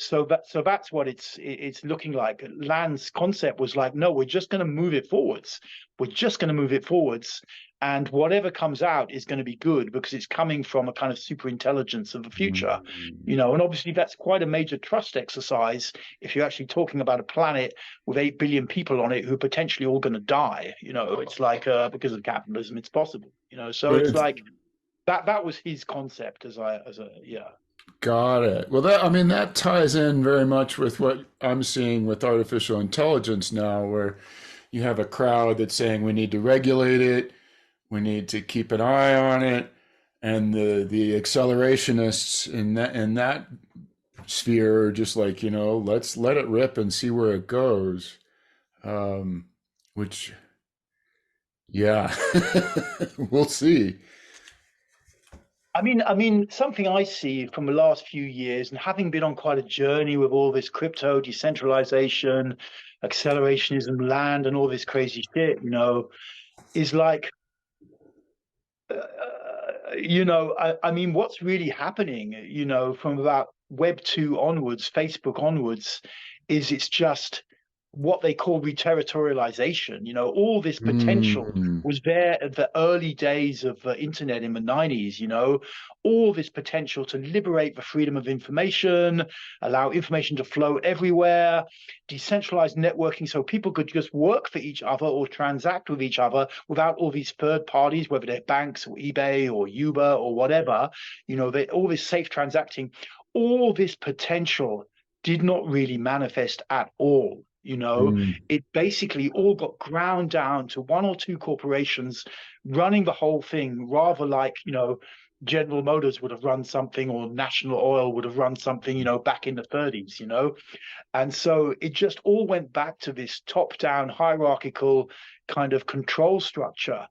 that's what it's looking like. Land's concept was like, no, we're just going to move it forwards. We're just going to move it forwards, and whatever comes out is going to be good because it's coming from a kind of super intelligence of the future. mm. And obviously that's quite a major trust exercise if you're actually talking about a planet with 8 billion people on it who are potentially all going to die. It's like because of capitalism, it's possible. So But it's it's like that was his concept yeah. got it. Well, that I mean that ties in very much with what I'm seeing with artificial intelligence now, where you have a crowd that's saying we need to regulate it, we need to keep an eye on it, and the accelerationists in that sphere are just like, let's let it rip and see where it goes. Um, which, yeah, we'll see. I mean, something I see from the last few years, and having been on quite a journey with all this crypto, decentralization, accelerationism, land, and all this crazy shit, is like, I mean, what's really happening, from about Web 2 onwards, Facebook onwards, is it's just what they call reterritorialization. All this potential Mm, was there at the early days of the internet in the 90s, all this potential to liberate the freedom of information, allow information to flow everywhere, decentralized networking so people could just work for each other or transact with each other without all these third parties, whether they're banks or eBay or Uber or whatever, they all this safe transacting, all this potential did not really manifest at all. mm, It basically all got ground down to one or two corporations running the whole thing, rather like, General Motors would have run something or National Oil would have run something, back in the 30s, And so it just all went back to this top down hierarchical kind of control structure.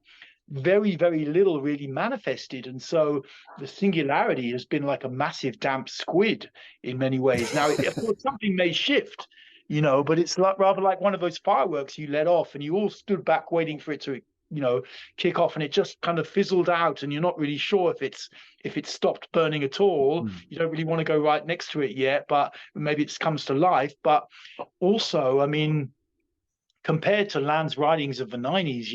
Very, very little really manifested. And so the singularity has been like a massive damp squid in many ways. Now, of course, something may shift, but it's like rather like one of those fireworks you let off and you all stood back waiting for it to, kick off, and it just kind of fizzled out, and you're not really sure if it's stopped burning at all. mm, You don't really want to go right next to it yet, but maybe it comes to life. But also, I mean, compared to Land's writings of the 90s,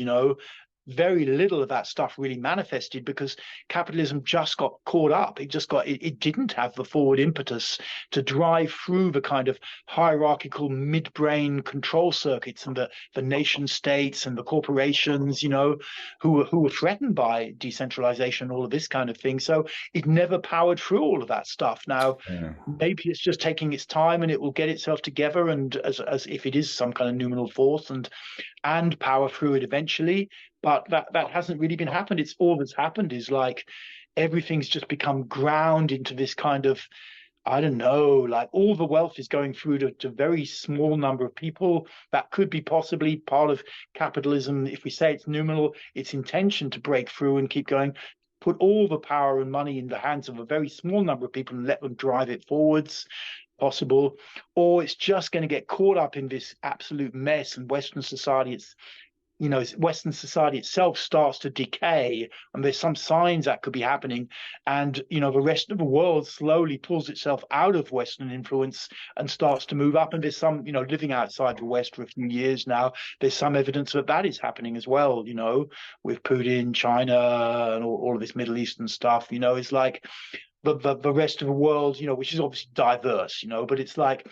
very little of that stuff really manifested because capitalism just got caught up. It didn't have the forward impetus to drive through the kind of hierarchical midbrain control circuits and the nation states and the corporations, who were threatened by decentralization, all of this kind of thing. So it never powered through all of that stuff. Now, Yeah. maybe it's just taking its time and it will get itself together, and as if it is some kind of numinal force, and power through it eventually. But that hasn't really been happened. It's all that's happened is like everything's just become ground into this kind of, I don't know, like all the wealth is going through to a very small number of people. That could be possibly part of capitalism. If we say it's numinal, its intention to break through and keep going, put all the power and money in the hands of a very small number of people and let them drive it forwards, possible. Or it's just going to get caught up in this absolute mess, and Western society, Western society itself starts to decay, and there's some signs that could be happening. And, the rest of the world slowly pulls itself out of Western influence and starts to move up. And there's some, living outside the West for a few years now, there's some evidence that is happening as well, with Putin, China, and all of this Middle Eastern stuff. It's like the rest of the world, which is obviously diverse, but it's like,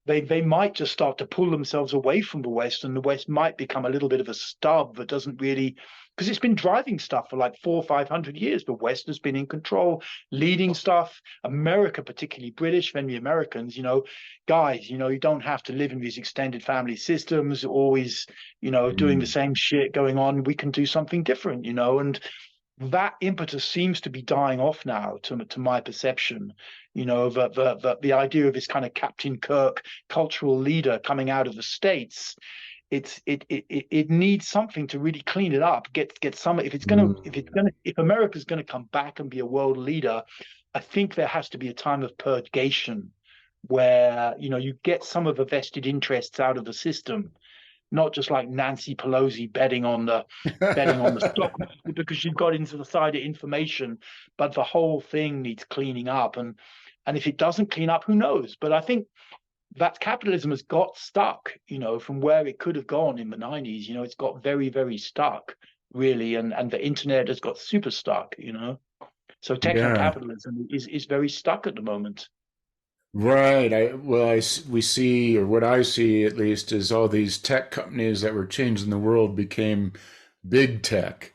they might just start to pull themselves away from the West, and the West might become a little bit of a stub that doesn't really, because it's been driving stuff for like 400 or 500 years. The West has been in control, leading stuff. America, particularly British, then the Americans, guys, you don't have to live in these extended family systems, always, doing the same shit going on. We can do something different, and that impetus seems to be dying off now, to my perception. The idea of this kind of Captain Kirk cultural leader coming out of the States, it needs something to really clean it up. Get some, if America's gonna come back and be a world leader, I think there has to be a time of purgation where you get some of the vested interests out of the system, not just like Nancy Pelosi betting on the stock market because she got into the side of information, but the whole thing needs cleaning up. And if it doesn't clean up, who knows? But I think that capitalism has got stuck, from where it could have gone in the 90s. It's got very, very stuck, really, and the internet has got super stuck. So techno Yeah. capitalism is very stuck at the moment. Right. We see, or what I see at least, is all these tech companies that were changing the world became big tech.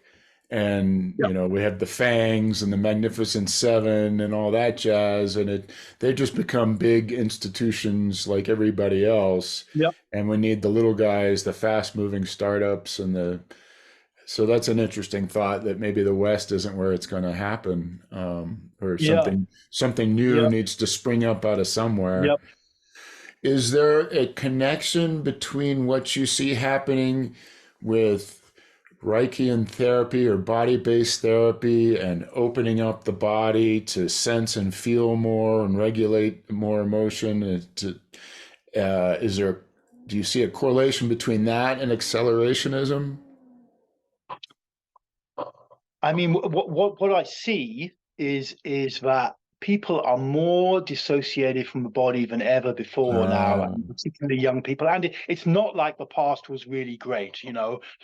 And, Yep. we have the FANGs and the Magnificent Seven and all that jazz. And they just become big institutions like everybody else. Yep. And we need the little guys, the fast moving startups so that's an interesting thought that maybe the West isn't where it's going to happen, or Yeah. something new Yep. needs to spring up out of somewhere. Yep. Is there a connection between what you see happening with Reichian therapy or body-based therapy and opening up the body to sense and feel more and regulate more emotion? Do you see a correlation between that and accelerationism? I mean, what I see is that people are more dissociated from the body than ever before now, Uh, and particularly young people. And it's not like the past was really great,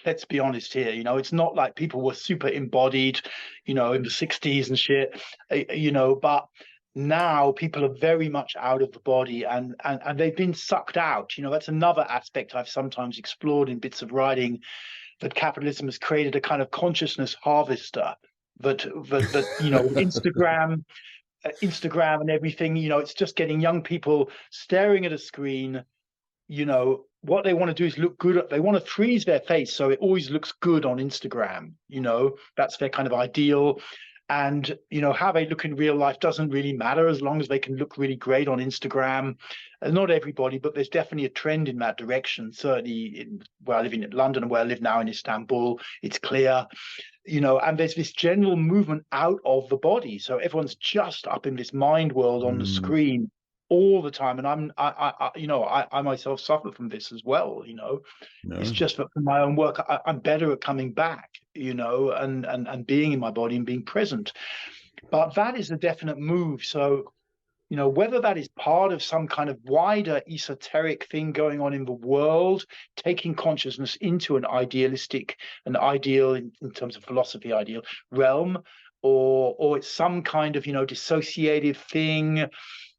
Let's be honest here. It's not like people were super embodied, in the 60s and shit, But now people are very much out of the body, and they've been sucked out. That's another aspect I've sometimes explored in bits of writing, that capitalism has created a kind of consciousness harvester, that Instagram and everything, it's just getting young people staring at a screen. What they want to do is look good. They want to freeze their face so it always looks good on Instagram. That's their kind of ideal. And how they look in real life doesn't really matter, as long as they can look really great on Instagram. Not everybody, but there's definitely a trend in that direction. Certainly where I live in London and where I live now in Istanbul, it's clear. And there's this general movement out of the body. So everyone's just up in this mind world on the mm, screen all the time. And I myself suffer from this as well. It's no. just that for my own work, I'm better at coming back, and being in my body and being present. But that is a definite move. So, whether that is part of some kind of wider esoteric thing going on in the world, taking consciousness into an ideal in terms of philosophy, ideal realm, or it's some kind of, dissociative thing.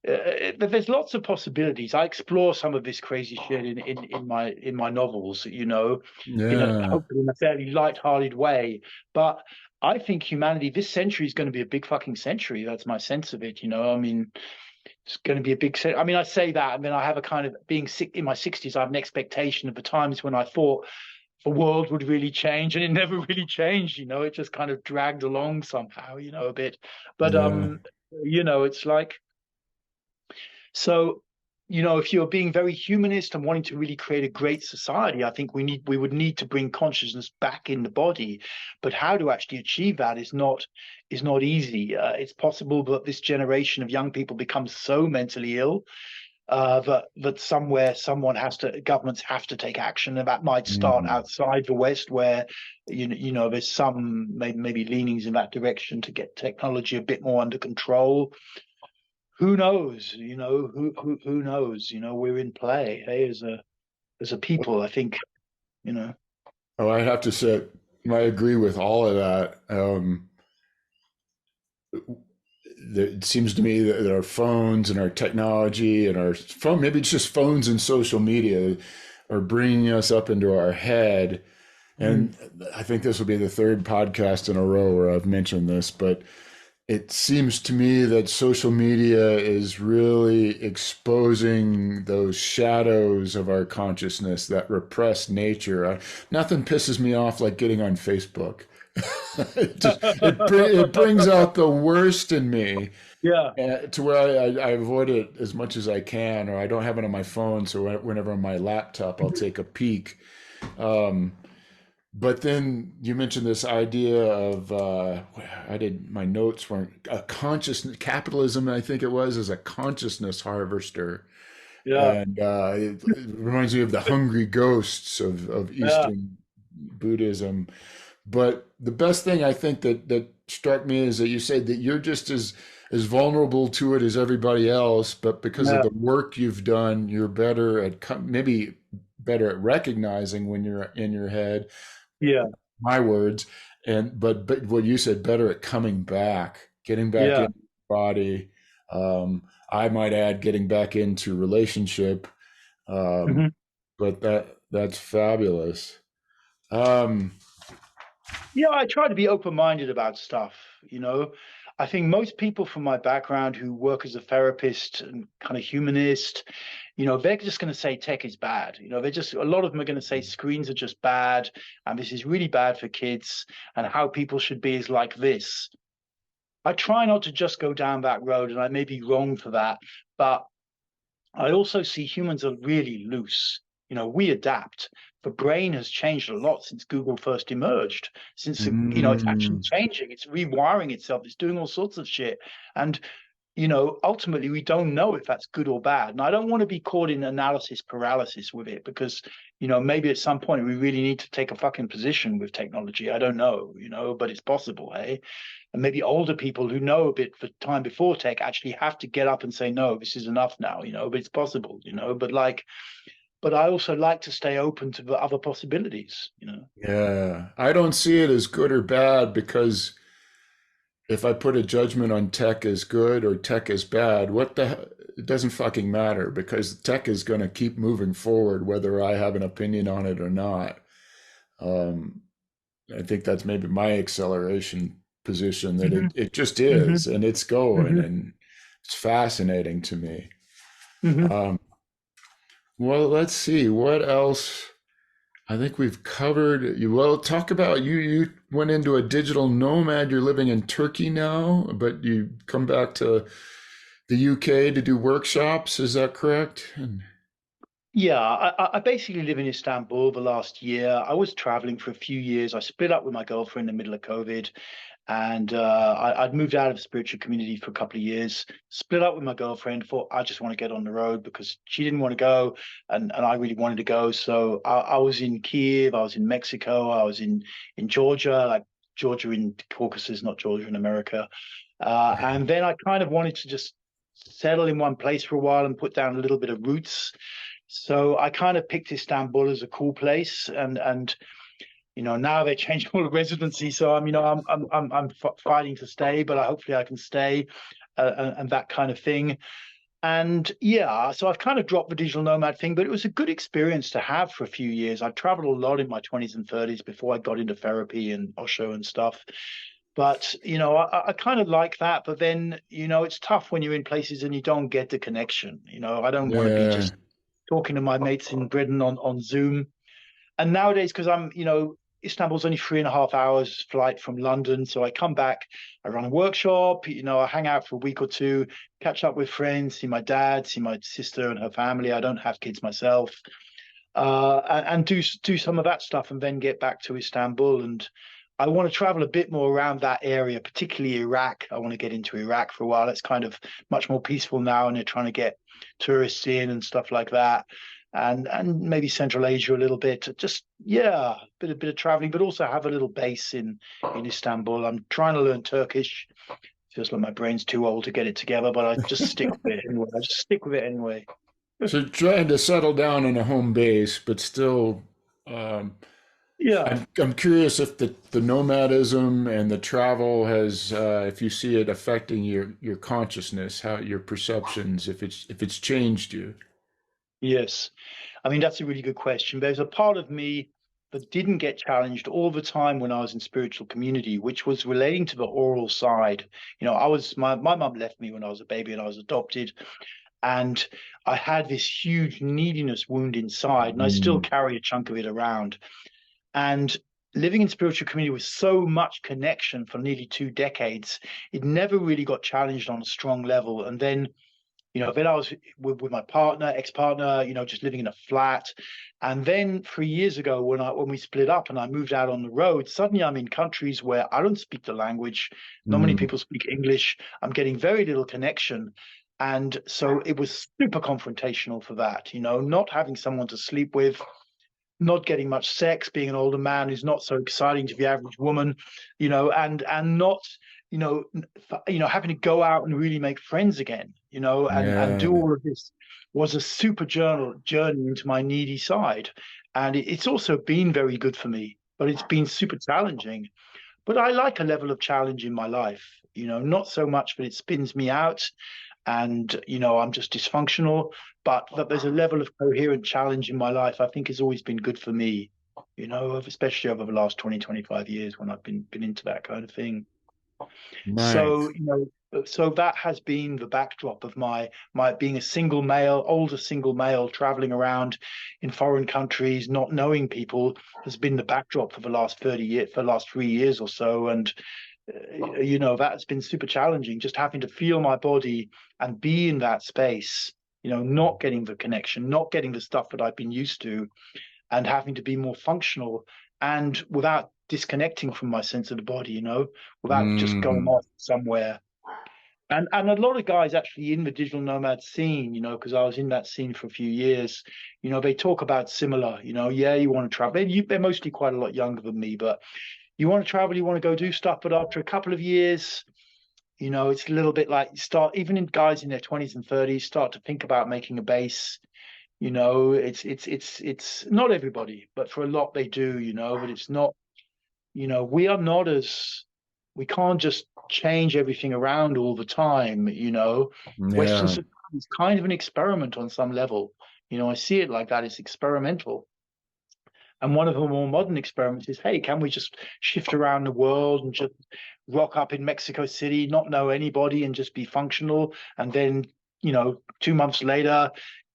There's lots of possibilities. I explore some of this crazy shit in my novels, Yeah. hopefully in a fairly light-hearted way. But I think humanity this century is going to be a big fucking century. That's my sense of it. I mean, it's going to be a big set. I mean, I say that. I mean, I have a kind of being sick in my 60s. I have an expectation of the times when I thought the world would really change, and it never really changed. It just kind of dragged along somehow, a bit. But Yeah. it's like so. If you're being very humanist and wanting to really create a great society, I think we would need to bring consciousness back in the body. But how to actually achieve that is not easy. It's possible that this generation of young people becomes so mentally ill that somewhere governments have to take action, and that might start Mm. outside the West, where there's some maybe leanings in that direction to get technology a bit more under control. Who knows? Who knows? We're in play, hey, as a people. I think, you know. Oh, I have to say, I agree with all of that. It seems to me that our phones and our technology and our phone, maybe it's just phones and social media, are bringing us up into our head. Mm. And I think this will be the third podcast in a row where I've mentioned this, but it seems to me that social media is really exposing those shadows of our consciousness, that repressed nature. Nothing pisses me off like getting on Facebook. It brings out the worst in me, Yeah. to where I avoid it as much as I can, or I don't have it on my phone. So whenever on my laptop, I'll take a peek. Um, but then you mentioned this idea of I did my notes weren't a consciousness capitalism. I think it was as a consciousness harvester, Yeah. and it reminds me of the hungry ghosts of Yeah. Eastern Buddhism. But the best thing I think that struck me is that you said that you're just as vulnerable to it as everybody else, but because of Yeah. the work you've done, you're better at maybe better at recognizing when you're in your head, Yeah. my words, and but what you said, better at coming back, getting back Yeah. in the body. I might add getting back into relationship, um, Hmm. but that's fabulous. Um, Yeah, I try to be open-minded about stuff, you know. I think most people from my background who work as a therapist and kind of humanist, they're just going to say tech is bad. A lot of them are going to say screens are just bad and this is really bad for kids and how people should be is like this. I try not to just go down that road, and I may be wrong for that, but I also see humans are really loose. We adapt. The brain has changed a lot since Google first emerged. Since it's actually mm, changing. It's rewiring itself. It's doing all sorts of shit. And ultimately, we don't know if that's good or bad. And I don't want to be caught in analysis paralysis with it because, maybe at some point we really need to take a fucking position with technology. I don't know, but it's possible, hey? And maybe older people who know a bit for time before tech actually have to get up and say, no, this is enough now, but it's possible, but I also like to stay open to the other possibilities. yeah, I don't see it as good or bad because if I put a judgment on tech as good or tech as bad, it doesn't fucking matter because tech is going to keep moving forward whether I have an opinion on it or not. Um, I think that's maybe my acceleration position that Hmm. it just Hmm. is and it's going Hmm. and it's fascinating to me. Hmm. Um, well, let's see what else. I think we've covered you. Well, talk about you went into a digital nomad. You're living in Turkey now, but you come back to the UK to do workshops. Is that correct? Yeah, I basically live in Istanbul the last year. I was traveling for a few years. I split up with my girlfriend in the middle of COVID, and I'd moved out of the spiritual community for a couple of years. Split up with my girlfriend. Thought I just want to get on the road because she didn't want to go, and I really wanted to go. So I was in Kiev. I was in Mexico. I was in Georgia, like Georgia in Caucasus, not Georgia in America. And then I kind of wanted to just settle in one place for a while and put down a little bit of roots. So I kind of picked Istanbul as a cool place, and now they changed all the residency, so I'm fighting to stay, but hopefully I can stay, and that kind of thing. And yeah, so I've kind of dropped the digital nomad thing, but it was a good experience to have for a few years. I traveled a lot in my 20s and 30s before I got into therapy and Osho and stuff. But I kind of like that. But then it's tough when you're in places and you don't get the connection. I don't want to be Yeah. just talking to my mates in Britain on Zoom. And nowadays, because Istanbul's only 3.5 hours flight from London, so I come back, I run a workshop, I hang out for a week or two, catch up with friends, see my dad, see my sister and her family. I don't have kids myself, and do some of that stuff, and then get back to Istanbul. And I want to travel a bit more around that area, particularly Iraq. I want to get into Iraq for a while. It's kind of much more peaceful now, and they're trying to get tourists in and stuff like that. And maybe Central Asia a little bit. Just yeah, bit of traveling, but also have a little base in Istanbul. I'm trying to learn Turkish. Feels like my brain's too old to get it together, but I just stick with it anyway. I just stick with it anyway. So trying to settle down in a home base, but still, um, Yeah. I'm curious if the nomadism and the travel has, if you see it affecting your consciousness, how your perceptions, if it's changed you. Yes. I mean, that's a really good question. There's a part of me that didn't get challenged all the time when I was in spiritual community, which was relating to the oral side. My mum left me when I was a baby and I was adopted. And I had this huge neediness wound inside, and I still Mm, carry a chunk of it around. And living in spiritual community with so much connection for nearly 2 decades, it never really got challenged on a strong level. And then I was with my partner, ex-partner, just living in a flat. And then 3 years ago, when we split up and I moved out on the road, suddenly I'm in countries where I don't speak the language. Not many mm, people speak English. I'm getting very little connection. And so it was super confrontational for that, not having someone to sleep with, not getting much sex, being an older man who's not so exciting to the average woman, and not, having to go out and really make friends again, and do yeah. all of this was a super journey into my needy side. And it's also been very good for me, but it's been super challenging. But I like a level of challenge in my life, not so much that it spins me out and I'm just dysfunctional, but that there's a level of coherent challenge in my life I think has always been good for me, especially over the last 20, 25 years when I've been into that kind of thing. So Nice. so that has been the backdrop of my being a single male, older single male, traveling around in foreign countries, not knowing people, has been the backdrop for the last 30 years, for the last 3 years or so. And that's been super challenging, just having to feel my body and be in that space, not getting the connection, not getting the stuff that I've been used to, and having to be more functional and without disconnecting from my sense of the body, without just going Mm, off somewhere. And a lot of guys actually in the digital nomad scene, because I was in that scene for a few years, they talk about similar, yeah, you want to travel. They're mostly quite a lot younger than me, but you want to travel, you want to go do stuff, but after a couple of years, it's a little bit like you start, even in guys in their 20s and 30s, start to think about making a base. It's not everybody, but for a lot they do, but it's not, we are not as, we can't just change everything around all the time, Western yeah. society is kind of an experiment on some level. I see it like that. It's experimental. And one of the more modern experiments is, hey, can we just shift around the world and just rock up in Mexico City, not know anybody, and just be functional? And then, 2 months later,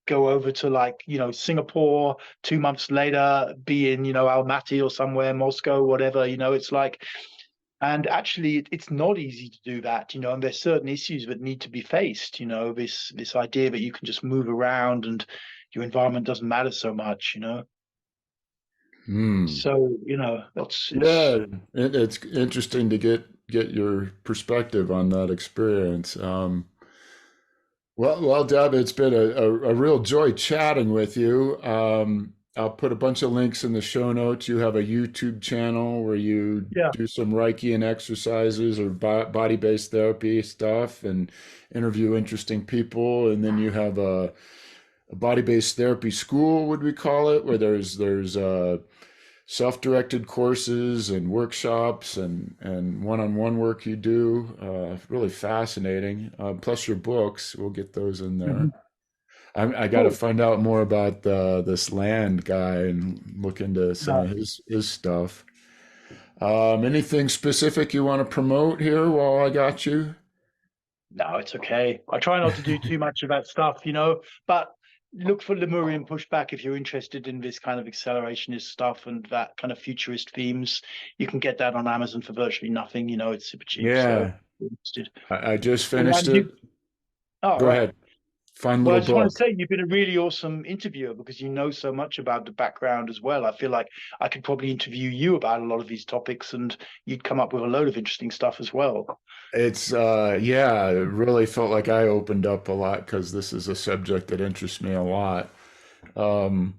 go over to Singapore. 2 months later, be in, Almaty or somewhere, Moscow, whatever. It's like, and actually, it's not easy to do that, and there's certain issues that need to be faced. This idea that you can just move around and your environment doesn't matter so much. Mm. So, that's it's Yeah, it's interesting to get your perspective on that experience. Well, Deb, it's been a real joy chatting with you. I'll put a bunch of links in the show notes. You have a YouTube channel where you Yeah. do some Reichian exercises or body-based therapy stuff and interview interesting people. And then you have a body-based therapy school, would we call it, where there's self-directed courses and workshops and one-on-one work you do. Really fascinating. Plus your books, we'll get those in there. Mhm. I got to Cool. find out more about this land guy and look into some No, of his stuff. Anything specific you want to promote here while I got you? no, it's okay. I try not to do too much of that stuff, but look for Lemurian pushback if you're interested in this kind of accelerationist stuff and that kind of futurist themes. You can get that on Amazon for virtually nothing. It's super cheap. So if Yeah, you're interested. I just And finished it. oh, Go right. ahead. Fun Well, I little just want to book. say you've been a really awesome interviewer because you know so much about the background as well. I feel like I could probably interview you about a lot of these topics and you'd come up with a load of interesting stuff as well. It's yeah, it really felt like I opened up a lot because this is a subject that interests me a lot. Um,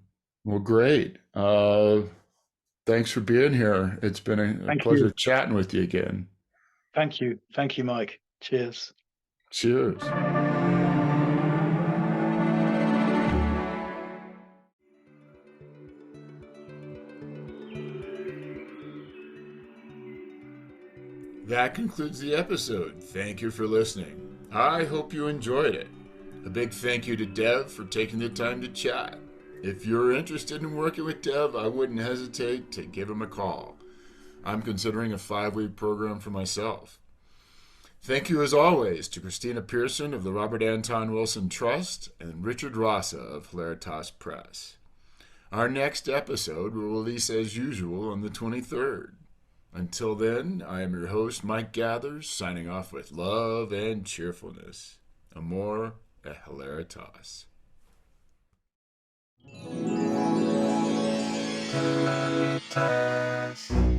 well, great. Thanks for being here. It's been a Thank pleasure you. chatting with you again. Thank you. Thank you, Mike. Cheers. Cheers. That concludes the episode. Thank you for listening. I hope you enjoyed it. A big thank you to Dev for taking the time to chat. If you're interested in working with Dev, I wouldn't hesitate to give him a call. I'm considering a 5-week program for myself. Thank you, as always, to Christina Pearson of the Robert Anton Wilson Trust and Richard Rassa of Hilaritas Press. Our next episode will release as usual on the 23rd. Until then, I am your host, Mike Gathers, signing off with love and cheerfulness. Amor et Hilaritas. Hilaritas.